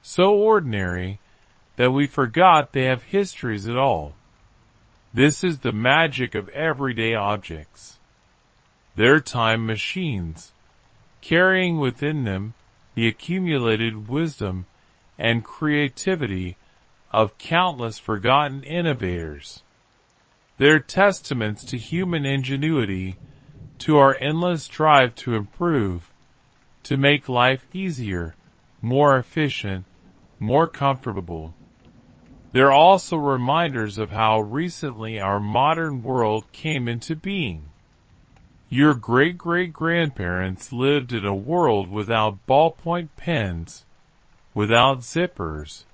so ordinary, that we forgot they have histories at all. This is the magic of everyday objects. They're time machines, carrying within them the accumulated wisdom and creativity of countless forgotten innovators. They're testaments to human ingenuity, to our endless drive to improve, to make life easier, more efficient, more comfortable. They're also reminders of how recently our modern world came into being. Your great-great-grandparents lived in a world without ballpoint pens, without zippers,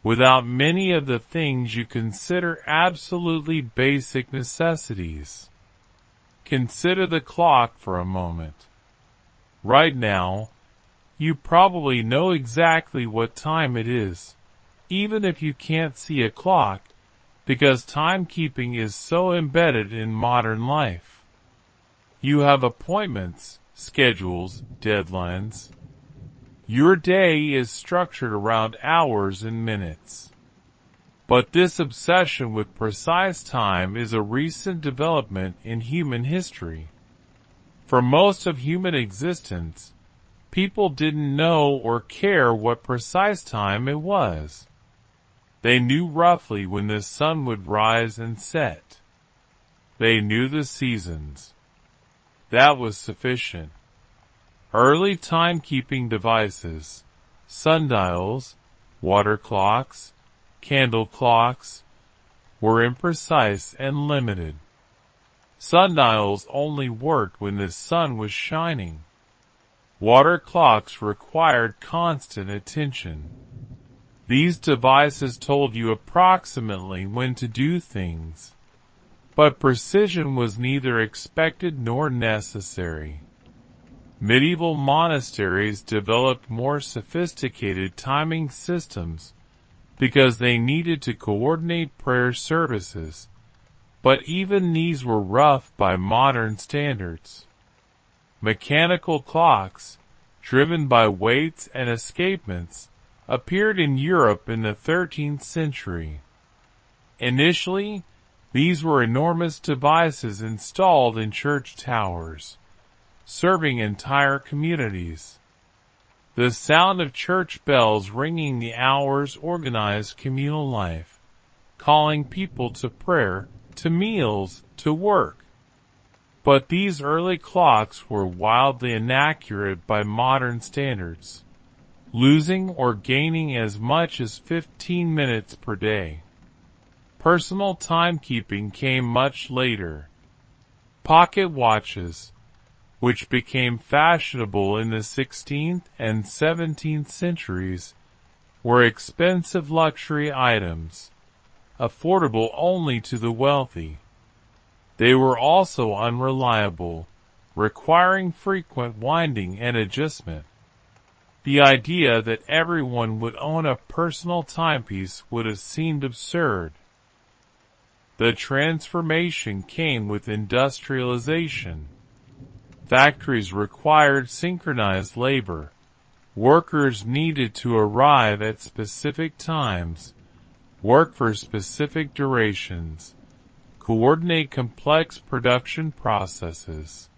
without many of the things you consider absolutely basic necessities. Consider the clock for a moment. Right now, you probably know exactly what time it is, even if you can't see a clock, because timekeeping is so embedded in modern life. You have appointments, schedules, deadlines. Your day is structured around hours and minutes. But this obsession with precise time is a recent development in human history. For most of human existence, people didn't know or care what precise time it was. They knew roughly when the sun would rise and set. They knew the seasons. That was sufficient. Early timekeeping devices, sundials, water clocks, candle clocks, were imprecise and limited. Sundials only worked when the sun was shining. Water clocks required constant attention. These devices told you approximately when to do things, but precision was neither expected nor necessary. Medieval monasteries developed more sophisticated timing systems because they needed to coordinate prayer services, but even these were rough by modern standards. Mechanical clocks, driven by weights and escapements, appeared in Europe in the 13th century. Initially, these were enormous devices installed in church towers, serving entire communities. The sound of church bells ringing the hours organized communal life, calling people to prayer, to meals, to work. But these early clocks were wildly inaccurate by modern standards, losing or gaining as much as 15 minutes per day. Personal timekeeping came much later. Pocket watches, which became fashionable in the 16th and 17th centuries, were expensive luxury items, affordable only to the wealthy. They were also unreliable, requiring frequent winding and adjustment. The idea that everyone would own a personal timepiece would have seemed absurd. The transformation came with industrialization. Factories required synchronized labor. Workers needed to arrive at specific times, work for specific durations, coordinate complex production processes.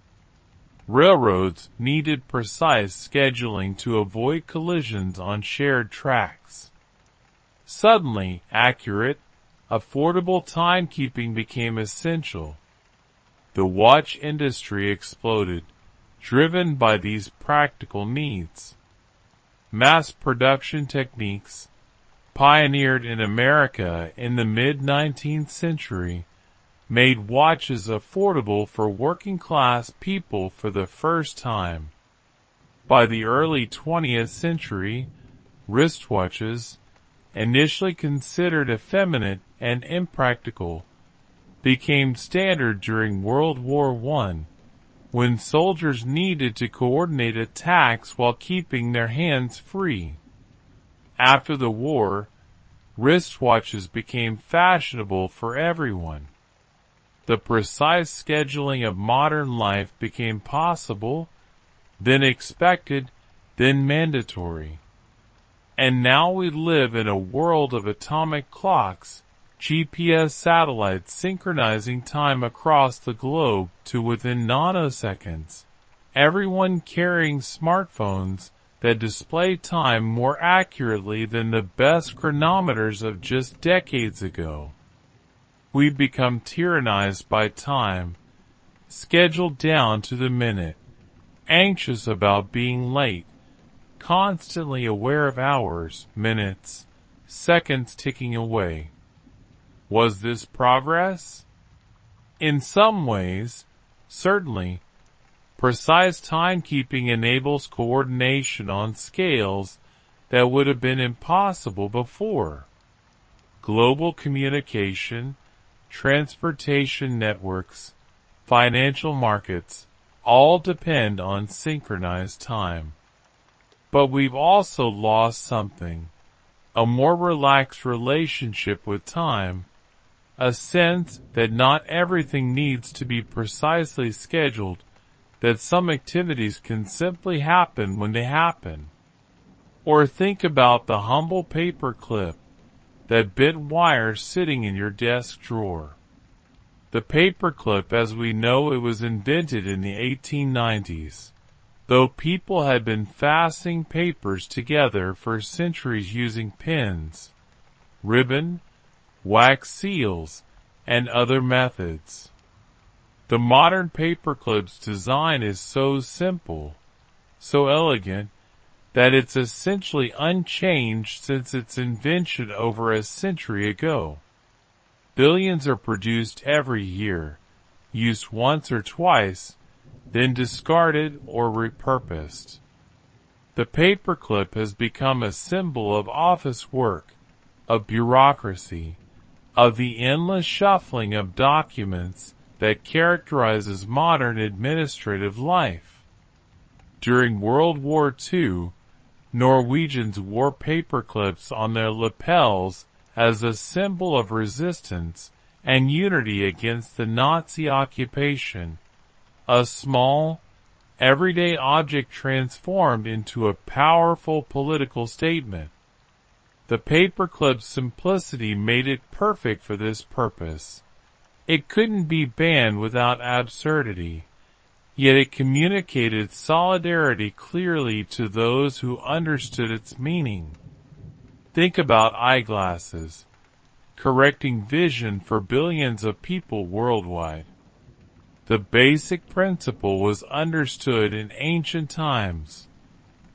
Railroads needed precise scheduling to avoid collisions on shared tracks. Suddenly, accurate, affordable timekeeping became essential. The watch industry exploded, driven by these practical needs. Mass production techniques, pioneered in America in the mid-19th century, made watches affordable for working-class people for the first time. By the early 20th century, wristwatches, initially considered effeminate and impractical, became standard during World War I, when soldiers needed to coordinate attacks while keeping their hands free. After the war, wristwatches became fashionable for everyone. The precise scheduling of modern life became possible, then expected, then mandatory. And now we live in a world of atomic clocks, GPS satellites synchronizing time across the globe to within nanoseconds, everyone carrying smartphones that display time more accurately than the best chronometers of just decades ago. We've become tyrannized by time, scheduled down to the minute, anxious about being late, constantly aware of hours, minutes, seconds ticking away. Was this progress? In some ways, certainly. Precise timekeeping enables coordination on scales that would have been impossible before. Global communication, transportation networks, financial markets, all depend on synchronized time. But we've also lost something, a more relaxed relationship with time, a sense that not everything needs to be precisely scheduled, that some activities can simply happen when they happen. Or think about the humble paper clip, that bent wire sitting in your desk drawer. The paperclip as we know it was invented in the 1890s, though people had been fastening papers together for centuries using pins, ribbon, wax seals, and other methods. The modern paperclip's design is so simple, so elegant, that it's essentially unchanged since its invention over a century ago. Billions are produced every year, used once or twice, then discarded or repurposed. The paperclip has become a symbol of office work, of bureaucracy, of the endless shuffling of documents that characterizes modern administrative life. During World War II, Norwegians wore paperclips on their lapels as a symbol of resistance and unity against the Nazi occupation, a small, everyday object transformed into a powerful political statement. The paperclip's simplicity made it perfect for this purpose. It couldn't be banned without absurdity, yet it communicated solidarity clearly to those who understood its meaning. Think about eyeglasses, correcting vision for billions of people worldwide. The basic principle was understood in ancient times.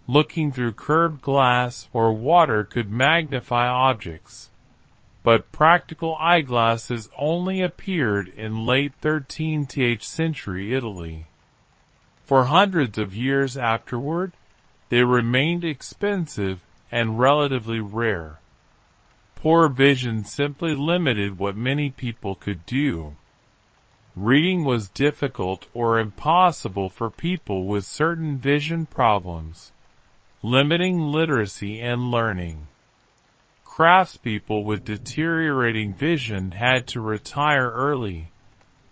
Looking through curved glass or water could magnify objects, but practical eyeglasses only appeared in late 13th century Italy. For hundreds of years afterward, they remained expensive and relatively rare. Poor vision simply limited what many people could do. Reading was difficult or impossible for people with certain vision problems, limiting literacy and learning. Craftspeople with deteriorating vision had to retire early,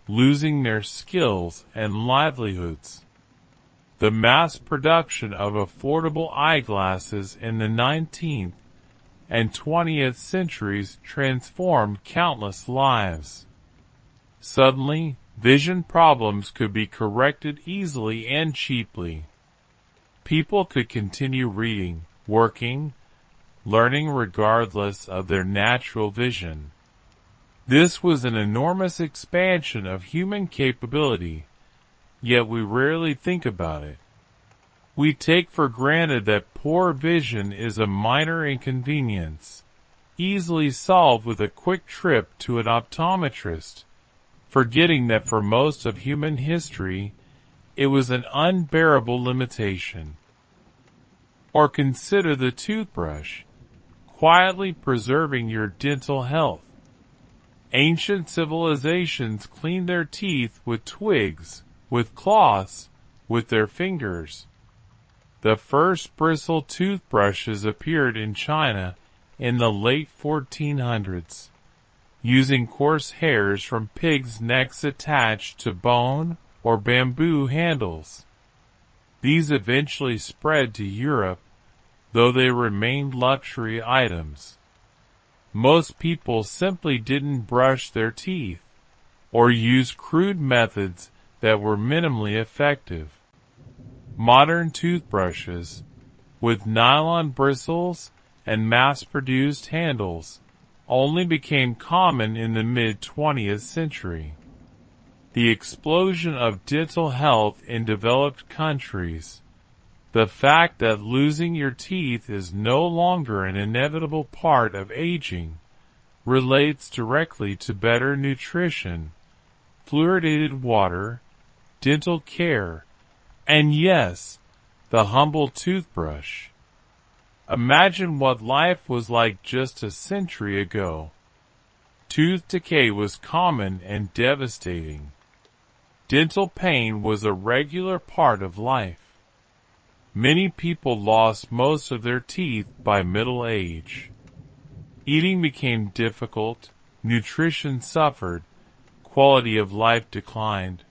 losing their skills and livelihoods. The mass production of affordable eyeglasses in the 19th and 20th centuries transformed countless lives. Suddenly, vision problems could be corrected easily and cheaply. People could continue reading, working, learning regardless of their natural vision. This was an enormous expansion of human capability, yet we rarely think about it. We take for granted that poor vision is a minor inconvenience, easily solved with a quick trip to an optometrist, forgetting that for most of human history, it was an unbearable limitation. Or consider the toothbrush, quietly preserving your dental health. Ancient civilizations cleaned their teeth with twigs, with cloths, with their fingers. The first bristle toothbrushes appeared in China in the late 1400s, using coarse hairs from pigs' necks attached to bone or bamboo handles. These eventually spread to Europe, though they remained luxury items. Most people simply didn't brush their teeth, or used crude methods that were minimally effective. Modern toothbrushes, with nylon bristles and mass-produced handles, only became common in the mid-20th century. The explosion of dental health in developed countries, the fact that losing your teeth is no longer an inevitable part of aging, relates directly to better nutrition, fluoridated water, dental care, and yes, the humble toothbrush. Imagine what life was like just a century ago. Tooth decay was common and devastating. Dental pain was a regular part of life. Many people lost most of their teeth by middle age. Eating became difficult, nutrition suffered, quality of life declined.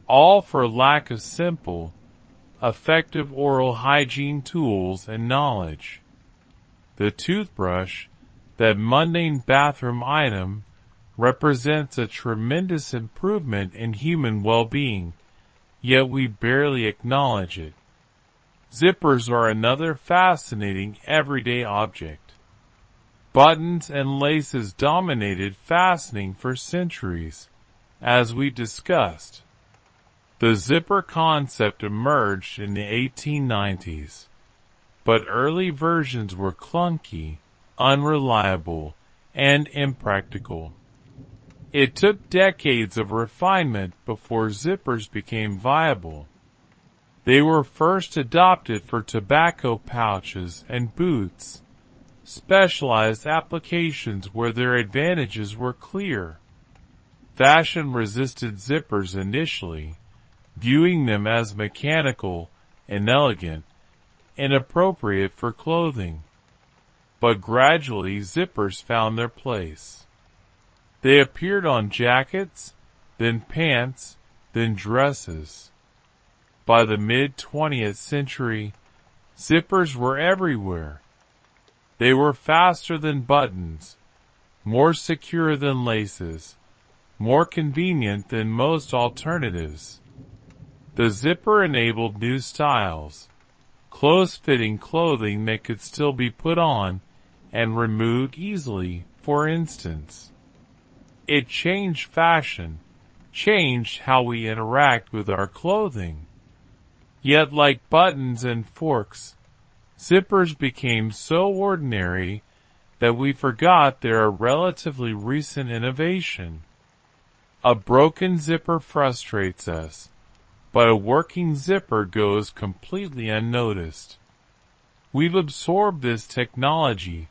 All for lack of simple, effective oral hygiene tools and knowledge. The toothbrush, that mundane bathroom item, represents a tremendous improvement in human well-being, yet we barely acknowledge it. Zippers are another fascinating everyday object. Buttons and laces dominated fastening for centuries, as we discussed. The zipper concept emerged in the 1890s, but early versions were clunky, unreliable, and impractical. It took decades of refinement before zippers became viable. They were first adopted for tobacco pouches and boots, specialized applications where their advantages were clear. Fashion resisted zippers initially, viewing them as mechanical, inelegant, inappropriate for clothing. But gradually zippers found their place. They appeared on jackets, then pants, then dresses. By the mid-20th century, zippers were everywhere. They were faster than buttons, more secure than laces, more convenient than most alternatives. The zipper enabled new styles, close-fitting clothing that could still be put on and removed easily, for instance. It changed fashion, changed how we interact with our clothing. Yet like buttons and forks, zippers became so ordinary that we forgot they're a relatively recent innovation. A broken zipper frustrates us, but a working zipper goes completely unnoticed. We've absorbed this technology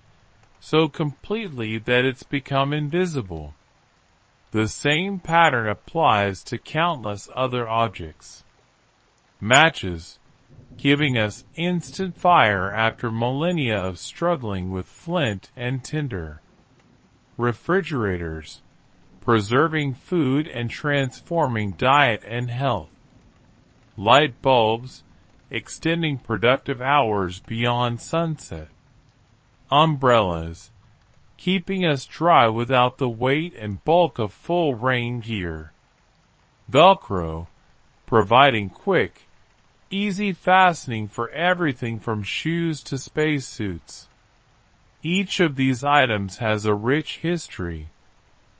so completely that it's become invisible. The same pattern applies to countless other objects. Matches, giving us instant fire after millennia of struggling with flint and tinder. Refrigerators, preserving food and transforming diet and health. Light bulbs, extending productive hours beyond sunset. Umbrellas, keeping us dry without the weight and bulk of full rain gear. Velcro, providing quick, easy fastening for everything from shoes to spacesuits. Each of these items has a rich history.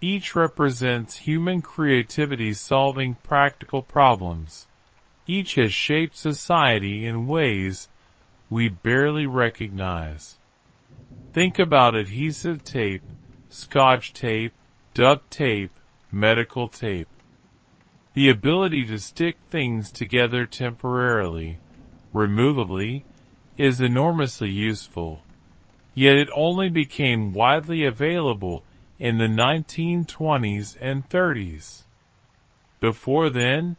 Each represents human creativity solving practical problems. Each has shaped society in ways we barely recognize. Think about adhesive tape, scotch tape, duct tape, medical tape. The ability to stick things together temporarily, removably, is enormously useful, yet it only became widely available in the 1920s and 30s. Before then,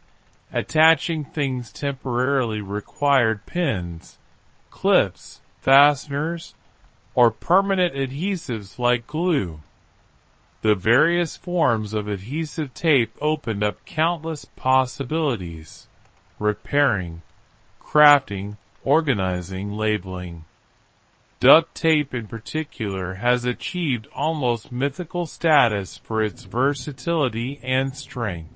attaching things temporarily required pins, clips, fasteners, or permanent adhesives like glue. The various forms of adhesive tape opened up countless possibilities: repairing, crafting, organizing, labeling. Duct tape in particular has achieved almost mythical status for its versatility and strength.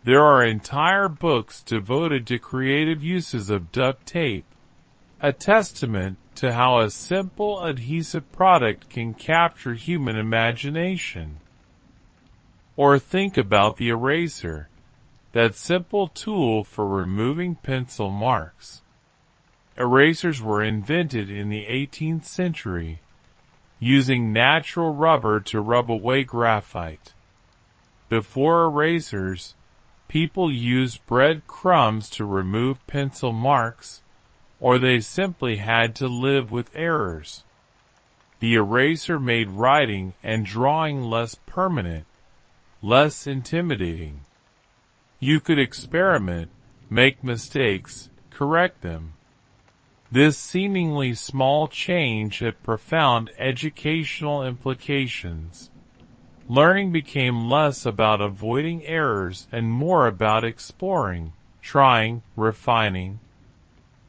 There are entire books devoted to creative uses of duct tape, a testament to how a simple adhesive product can capture human imagination. Or think about the eraser, that simple tool for removing pencil marks. Erasers were invented in the 18th century, using natural rubber to rub away graphite. Before erasers, people used bread crumbs to remove pencil marks, or they simply had to live with errors. The eraser made writing and drawing less permanent, less intimidating. You could experiment, make mistakes, correct them. This seemingly small change had profound educational implications. Learning became less about avoiding errors and more about exploring, trying, refining.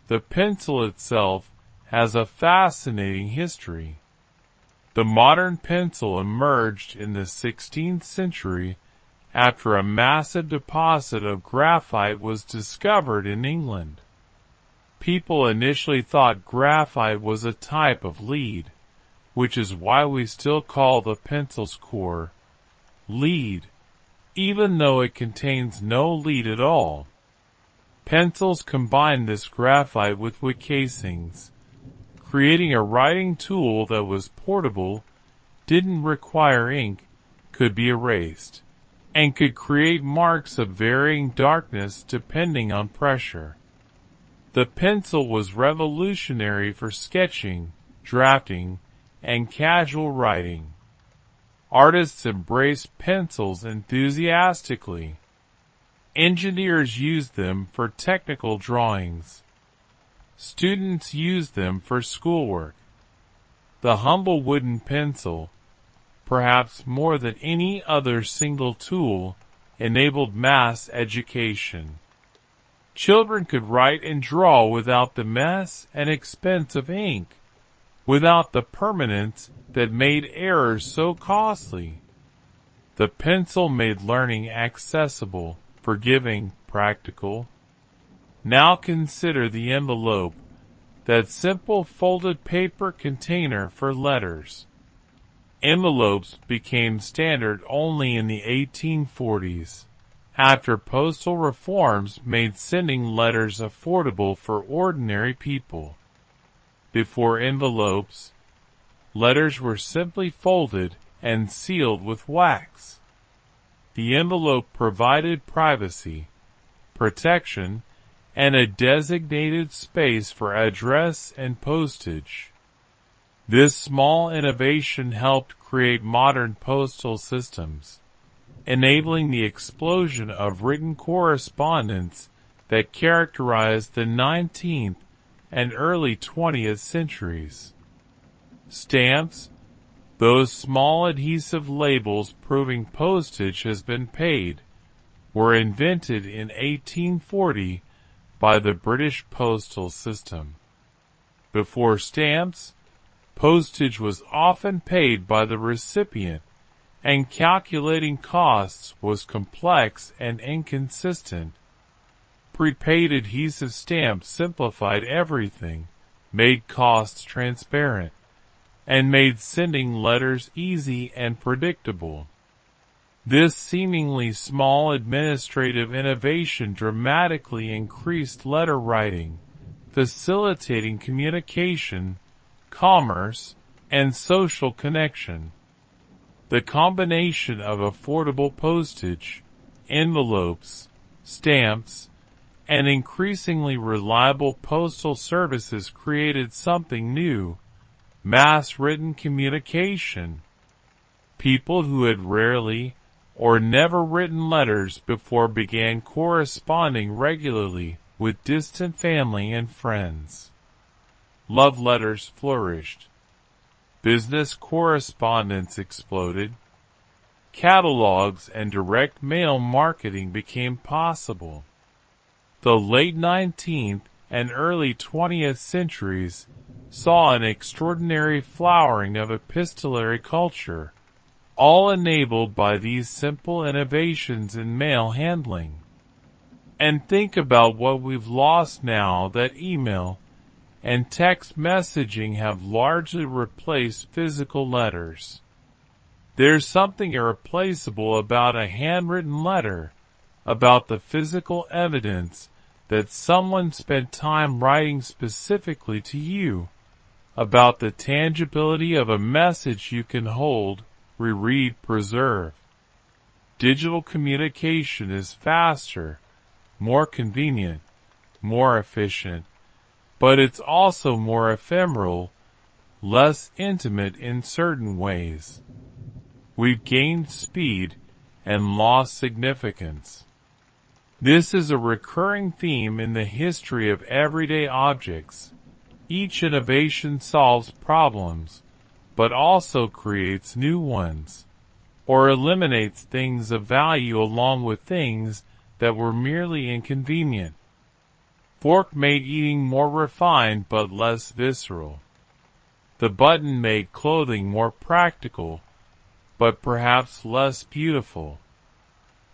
The pencil itself has a fascinating history. The modern pencil emerged in the 16th century after a massive deposit of graphite was discovered in England. People initially thought graphite was a type of lead, which is why we still call the pencil's core lead, even though it contains no lead at all. Pencils combined this graphite with wood casings, creating a writing tool that was portable, didn't require ink, could be erased, and could create marks of varying darkness depending on pressure. The pencil was revolutionary for sketching, drafting, and casual writing. Artists embraced pencils enthusiastically. Engineers used them for technical drawings. Students used them for schoolwork. The humble wooden pencil, perhaps more than any other single tool, enabled mass education. Children could write and draw without the mess and expense of ink, without the permanence that made errors so costly. The pencil made learning accessible, forgiving, practical. Now consider the envelope, that simple folded paper container for letters. Envelopes became standard only in the 1840s, after postal reforms made sending letters affordable for ordinary people. Before envelopes, letters were simply folded and sealed with wax. The envelope provided privacy, protection, and a designated space for address and postage. This small innovation helped create modern postal systems, enabling the explosion of written correspondence that characterized the 19th and early 20th centuries. Stamps, those small adhesive labels proving postage has been paid, were invented in 1840 by the British postal system. Before stamps, postage was often paid by the recipient, and calculating costs was complex and inconsistent. Prepaid adhesive stamps simplified everything, made costs transparent, and made sending letters easy and predictable. This seemingly small administrative innovation dramatically increased letter writing, facilitating communication, commerce, and social connection. The combination of affordable postage, envelopes, stamps, and increasingly reliable postal services created something new: mass-written communication. People who had rarely or never written letters before began corresponding regularly with distant family and friends. Love letters flourished. Business correspondence exploded. Catalogs and direct mail marketing became possible. The late 19th and early 20th centuries saw an extraordinary flowering of epistolary culture, all enabled by these simple innovations in mail handling. And think about what we've lost now that email and text messaging have largely replaced physical letters. There's something irreplaceable about a handwritten letter, about the physical evidence that someone spent time writing specifically to you, about the tangibility of a message you can hold, reread, preserve. Digital communication is faster, more convenient, more efficient, but it's also more ephemeral, less intimate in certain ways. We've gained speed and lost significance. This is a recurring theme in the history of everyday objects. Each innovation solves problems, but also creates new ones, or eliminates things of value along with things that were merely inconvenient. Fork made eating more refined but less visceral. The button made clothing more practical, but perhaps less beautiful.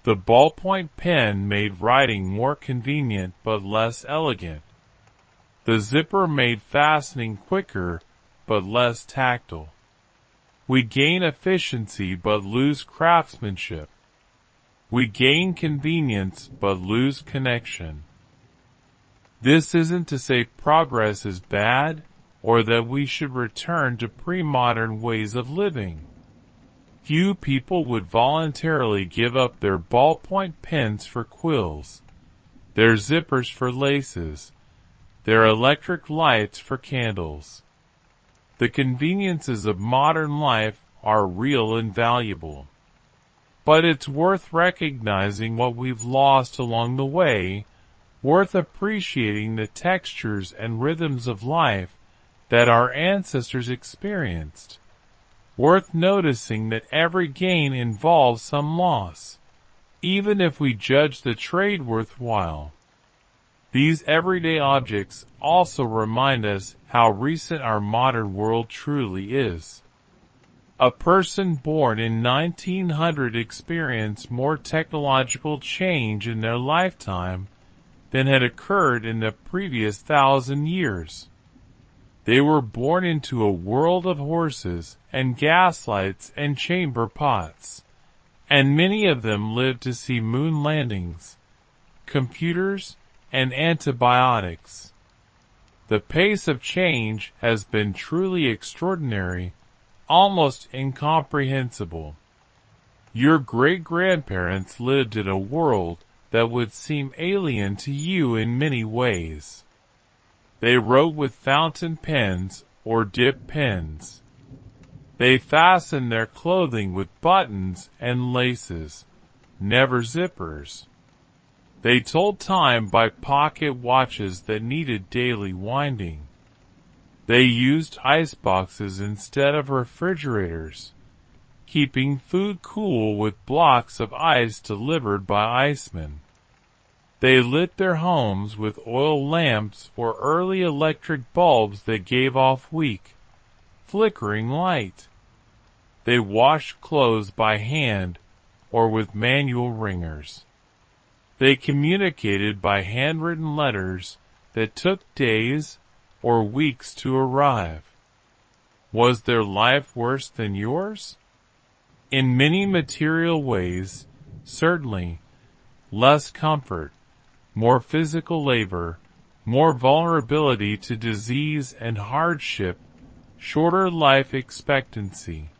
The ballpoint pen made writing more convenient but less elegant. The zipper made fastening quicker but less tactile. We gain efficiency but lose craftsmanship. We gain convenience but lose connection. This isn't to say progress is bad or that we should return to pre-modern ways of living. Few people would voluntarily give up their ballpoint pens for quills, their zippers for laces, their electric lights for candles. The conveniences of modern life are real and valuable. But it's worth recognizing what we've lost along the way, worth appreciating the textures and rhythms of life that our ancestors experienced, worth noticing that every gain involves some loss, even if we judge the trade worthwhile. These everyday objects also remind us how recent our modern world truly is. A person born in 1900 experienced more technological change in their lifetime than had occurred in the previous 1,000 years. They were born into a world of horses and gaslights and chamber pots, and many of them lived to see moon landings, computers, and antibiotics. The pace of change has been truly extraordinary, almost incomprehensible. Your great-grandparents lived in a world that would seem alien to you in many ways. They wrote with fountain pens or dip pens. They fastened their clothing with buttons and laces, never zippers. They told time by pocket watches that needed daily winding. They used ice boxes instead of refrigerators, keeping food cool with blocks of ice delivered by icemen. They lit their homes with oil lamps or early electric bulbs that gave off weak, flickering light. They washed clothes by hand or with manual wringers. They communicated by handwritten letters that took days or weeks to arrive. Was their life worse than yours? In many material ways, certainly. Less comfort, more physical labor, more vulnerability to disease and hardship, shorter life expectancy.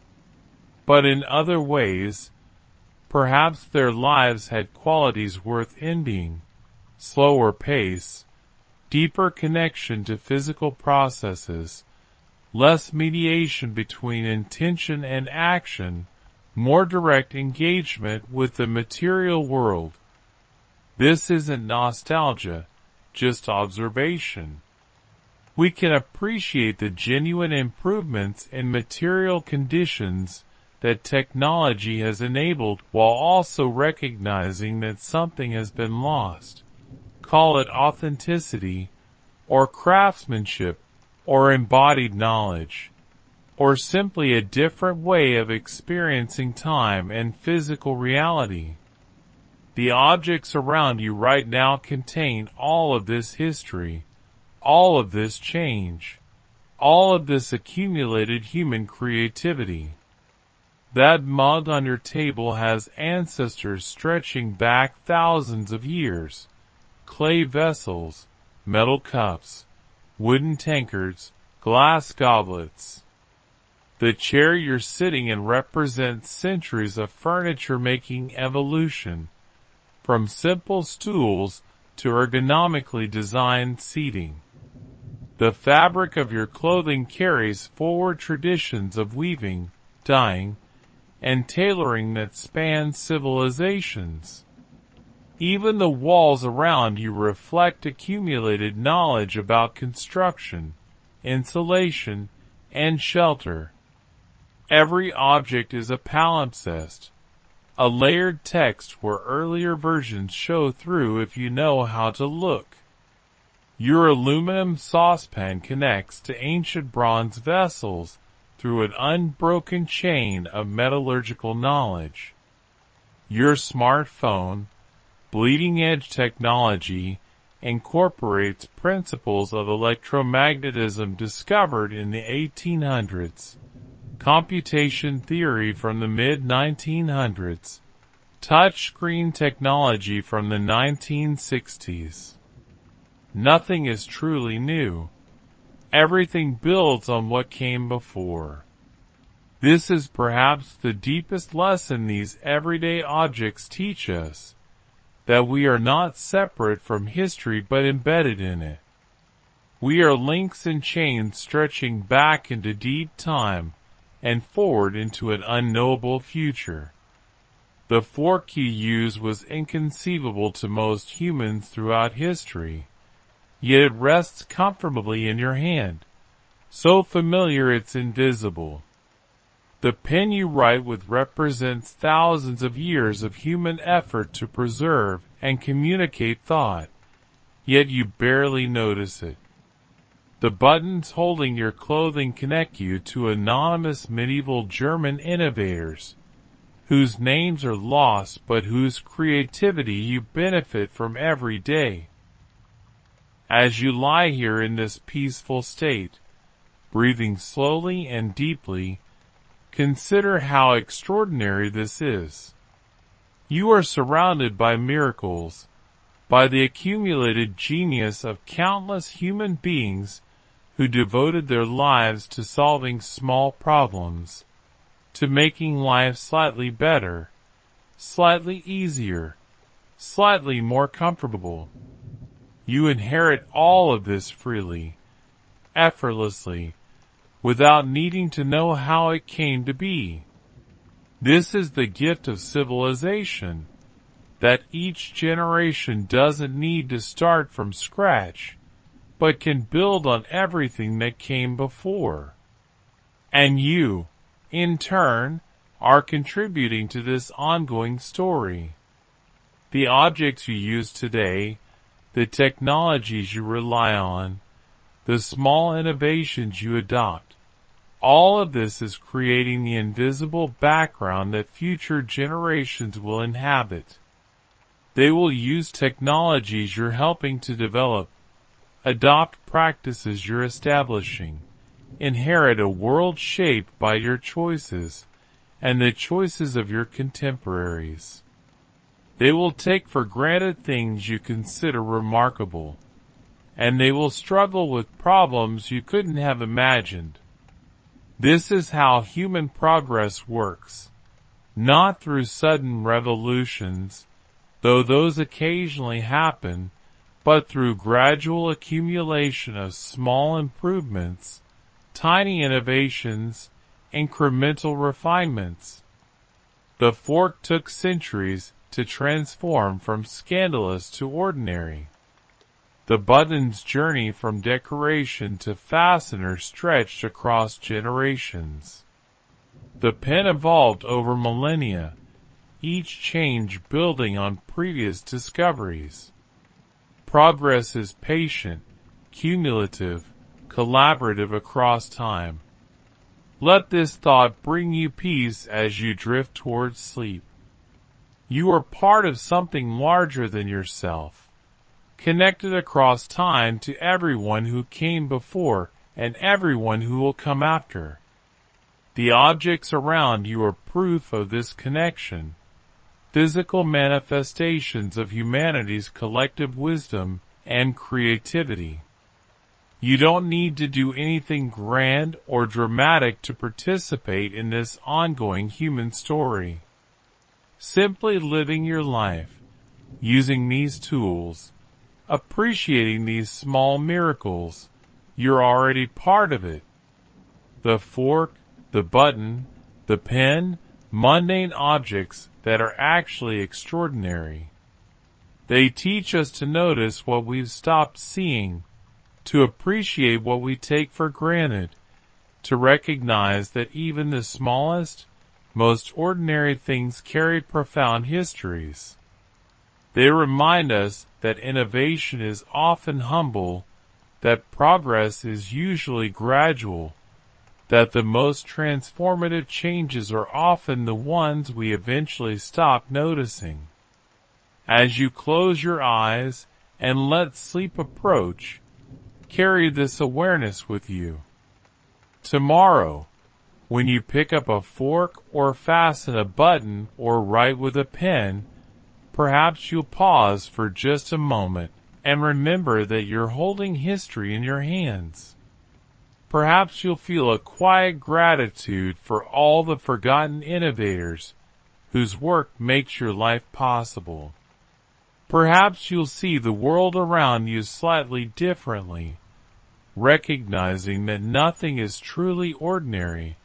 but in other ways, perhaps their lives had qualities worth envying: slower pace, deeper connection to physical processes, less mediation between intention and action, more direct engagement with the material world. This isn't nostalgia, just observation. We can appreciate the genuine improvements in material conditions that technology has enabled while also recognizing that something has been lost. Call it authenticity, or craftsmanship, or embodied knowledge, or simply a different way of experiencing time and physical reality. The objects around you right now contain all of this history, all of this change, all of this accumulated human creativity. That mug on your table has ancestors stretching back thousands of years. Clay vessels, metal cups, wooden tankards, glass goblets. The chair you're sitting in represents centuries of furniture-making evolution, from simple stools to ergonomically designed seating. The fabric of your clothing carries forward traditions of weaving, dyeing, and tailoring that span civilizations. Even the walls around you reflect accumulated knowledge about construction, insulation, and shelter. Every object is a palimpsest, a layered text where earlier versions show through if you know how to look. Your aluminum saucepan connects to ancient bronze vessels through an unbroken chain of metallurgical knowledge. Your smartphone, bleeding-edge technology, incorporates principles of electromagnetism discovered in the 1800s, computation theory from the mid-1900s, touchscreen technology from the 1960s. Nothing is truly new. Everything builds on what came before. This is perhaps the deepest lesson these everyday objects teach us, that we are not separate from history but embedded in it. We are links and chains stretching back into deep time and forward into an unknowable future. The fork you use was inconceivable to most humans throughout history, yet it rests comfortably in your hand, so familiar it's invisible. The pen you write with represents thousands of years of human effort to preserve and communicate thought, yet you barely notice it. The buttons holding your clothing connect you to anonymous medieval German innovators, whose names are lost but whose creativity you benefit from every day. As you lie here in this peaceful state, breathing slowly and deeply, consider how extraordinary this is. You are surrounded by miracles, by the accumulated genius of countless human beings who devoted their lives to solving small problems, to making life slightly better, slightly easier, slightly more comfortable. You inherit all of this freely, effortlessly, without needing to know how it came to be. This is the gift of civilization, that each generation doesn't need to start from scratch, but can build on everything that came before. And you, in turn, are contributing to this ongoing story. The objects you use today, the technologies you rely on, the small innovations you adopt, all of this is creating the invisible background that future generations will inhabit. They will use technologies you're helping to develop, adopt practices you're establishing, inherit a world shaped by your choices and the choices of your contemporaries. They will take for granted things you consider remarkable, and they will struggle with problems you couldn't have imagined. This is how human progress works, not through sudden revolutions, though those occasionally happen, but through gradual accumulation of small improvements, tiny innovations, incremental refinements. The fork took centuries to transform from scandalous to ordinary. The button's journey from decoration to fastener stretched across generations. The pen evolved over millennia, each change building on previous discoveries. Progress is patient, cumulative, collaborative across time. Let this thought bring you peace as you drift towards sleep. You are part of something larger than yourself, connected across time to everyone who came before and everyone who will come after. The objects around you are proof of this connection, physical manifestations of humanity's collective wisdom and creativity. You don't need to do anything grand or dramatic to participate in this ongoing human story. Simply living your life, using these tools, appreciating these small miracles, you're already part of it. The fork, the button, the pen, mundane objects that are actually extraordinary. They teach us to notice what we've stopped seeing, to appreciate what we take for granted, to recognize that even the smallest, most ordinary things carry profound histories. They remind us that innovation is often humble, that progress is usually gradual, that the most transformative changes are often the ones we eventually stop noticing. As you close your eyes and let sleep approach, carry this awareness with you. Tomorrow, when you pick up a fork or fasten a button or write with a pen, perhaps you'll pause for just a moment and remember that you're holding history in your hands. Perhaps you'll feel a quiet gratitude for all the forgotten innovators whose work makes your life possible. Perhaps you'll see the world around you slightly differently, recognizing that nothing is truly ordinary,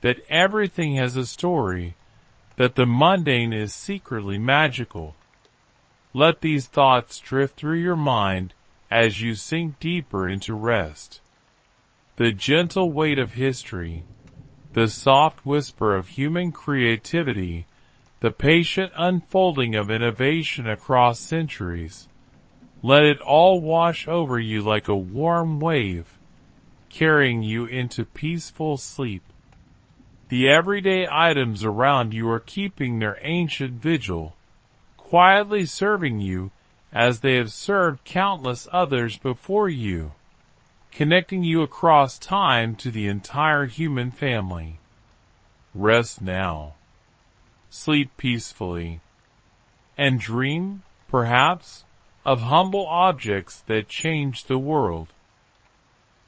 that everything has a story, that the mundane is secretly magical. Let these thoughts drift through your mind as you sink deeper into rest. The gentle weight of history, the soft whisper of human creativity, the patient unfolding of innovation across centuries. Let it all wash over you like a warm wave, carrying you into peaceful sleep. The everyday items around you are keeping their ancient vigil, quietly serving you as they have served countless others before you, connecting you across time to the entire human family. Rest now. Sleep peacefully. And dream, perhaps, of humble objects that change the world.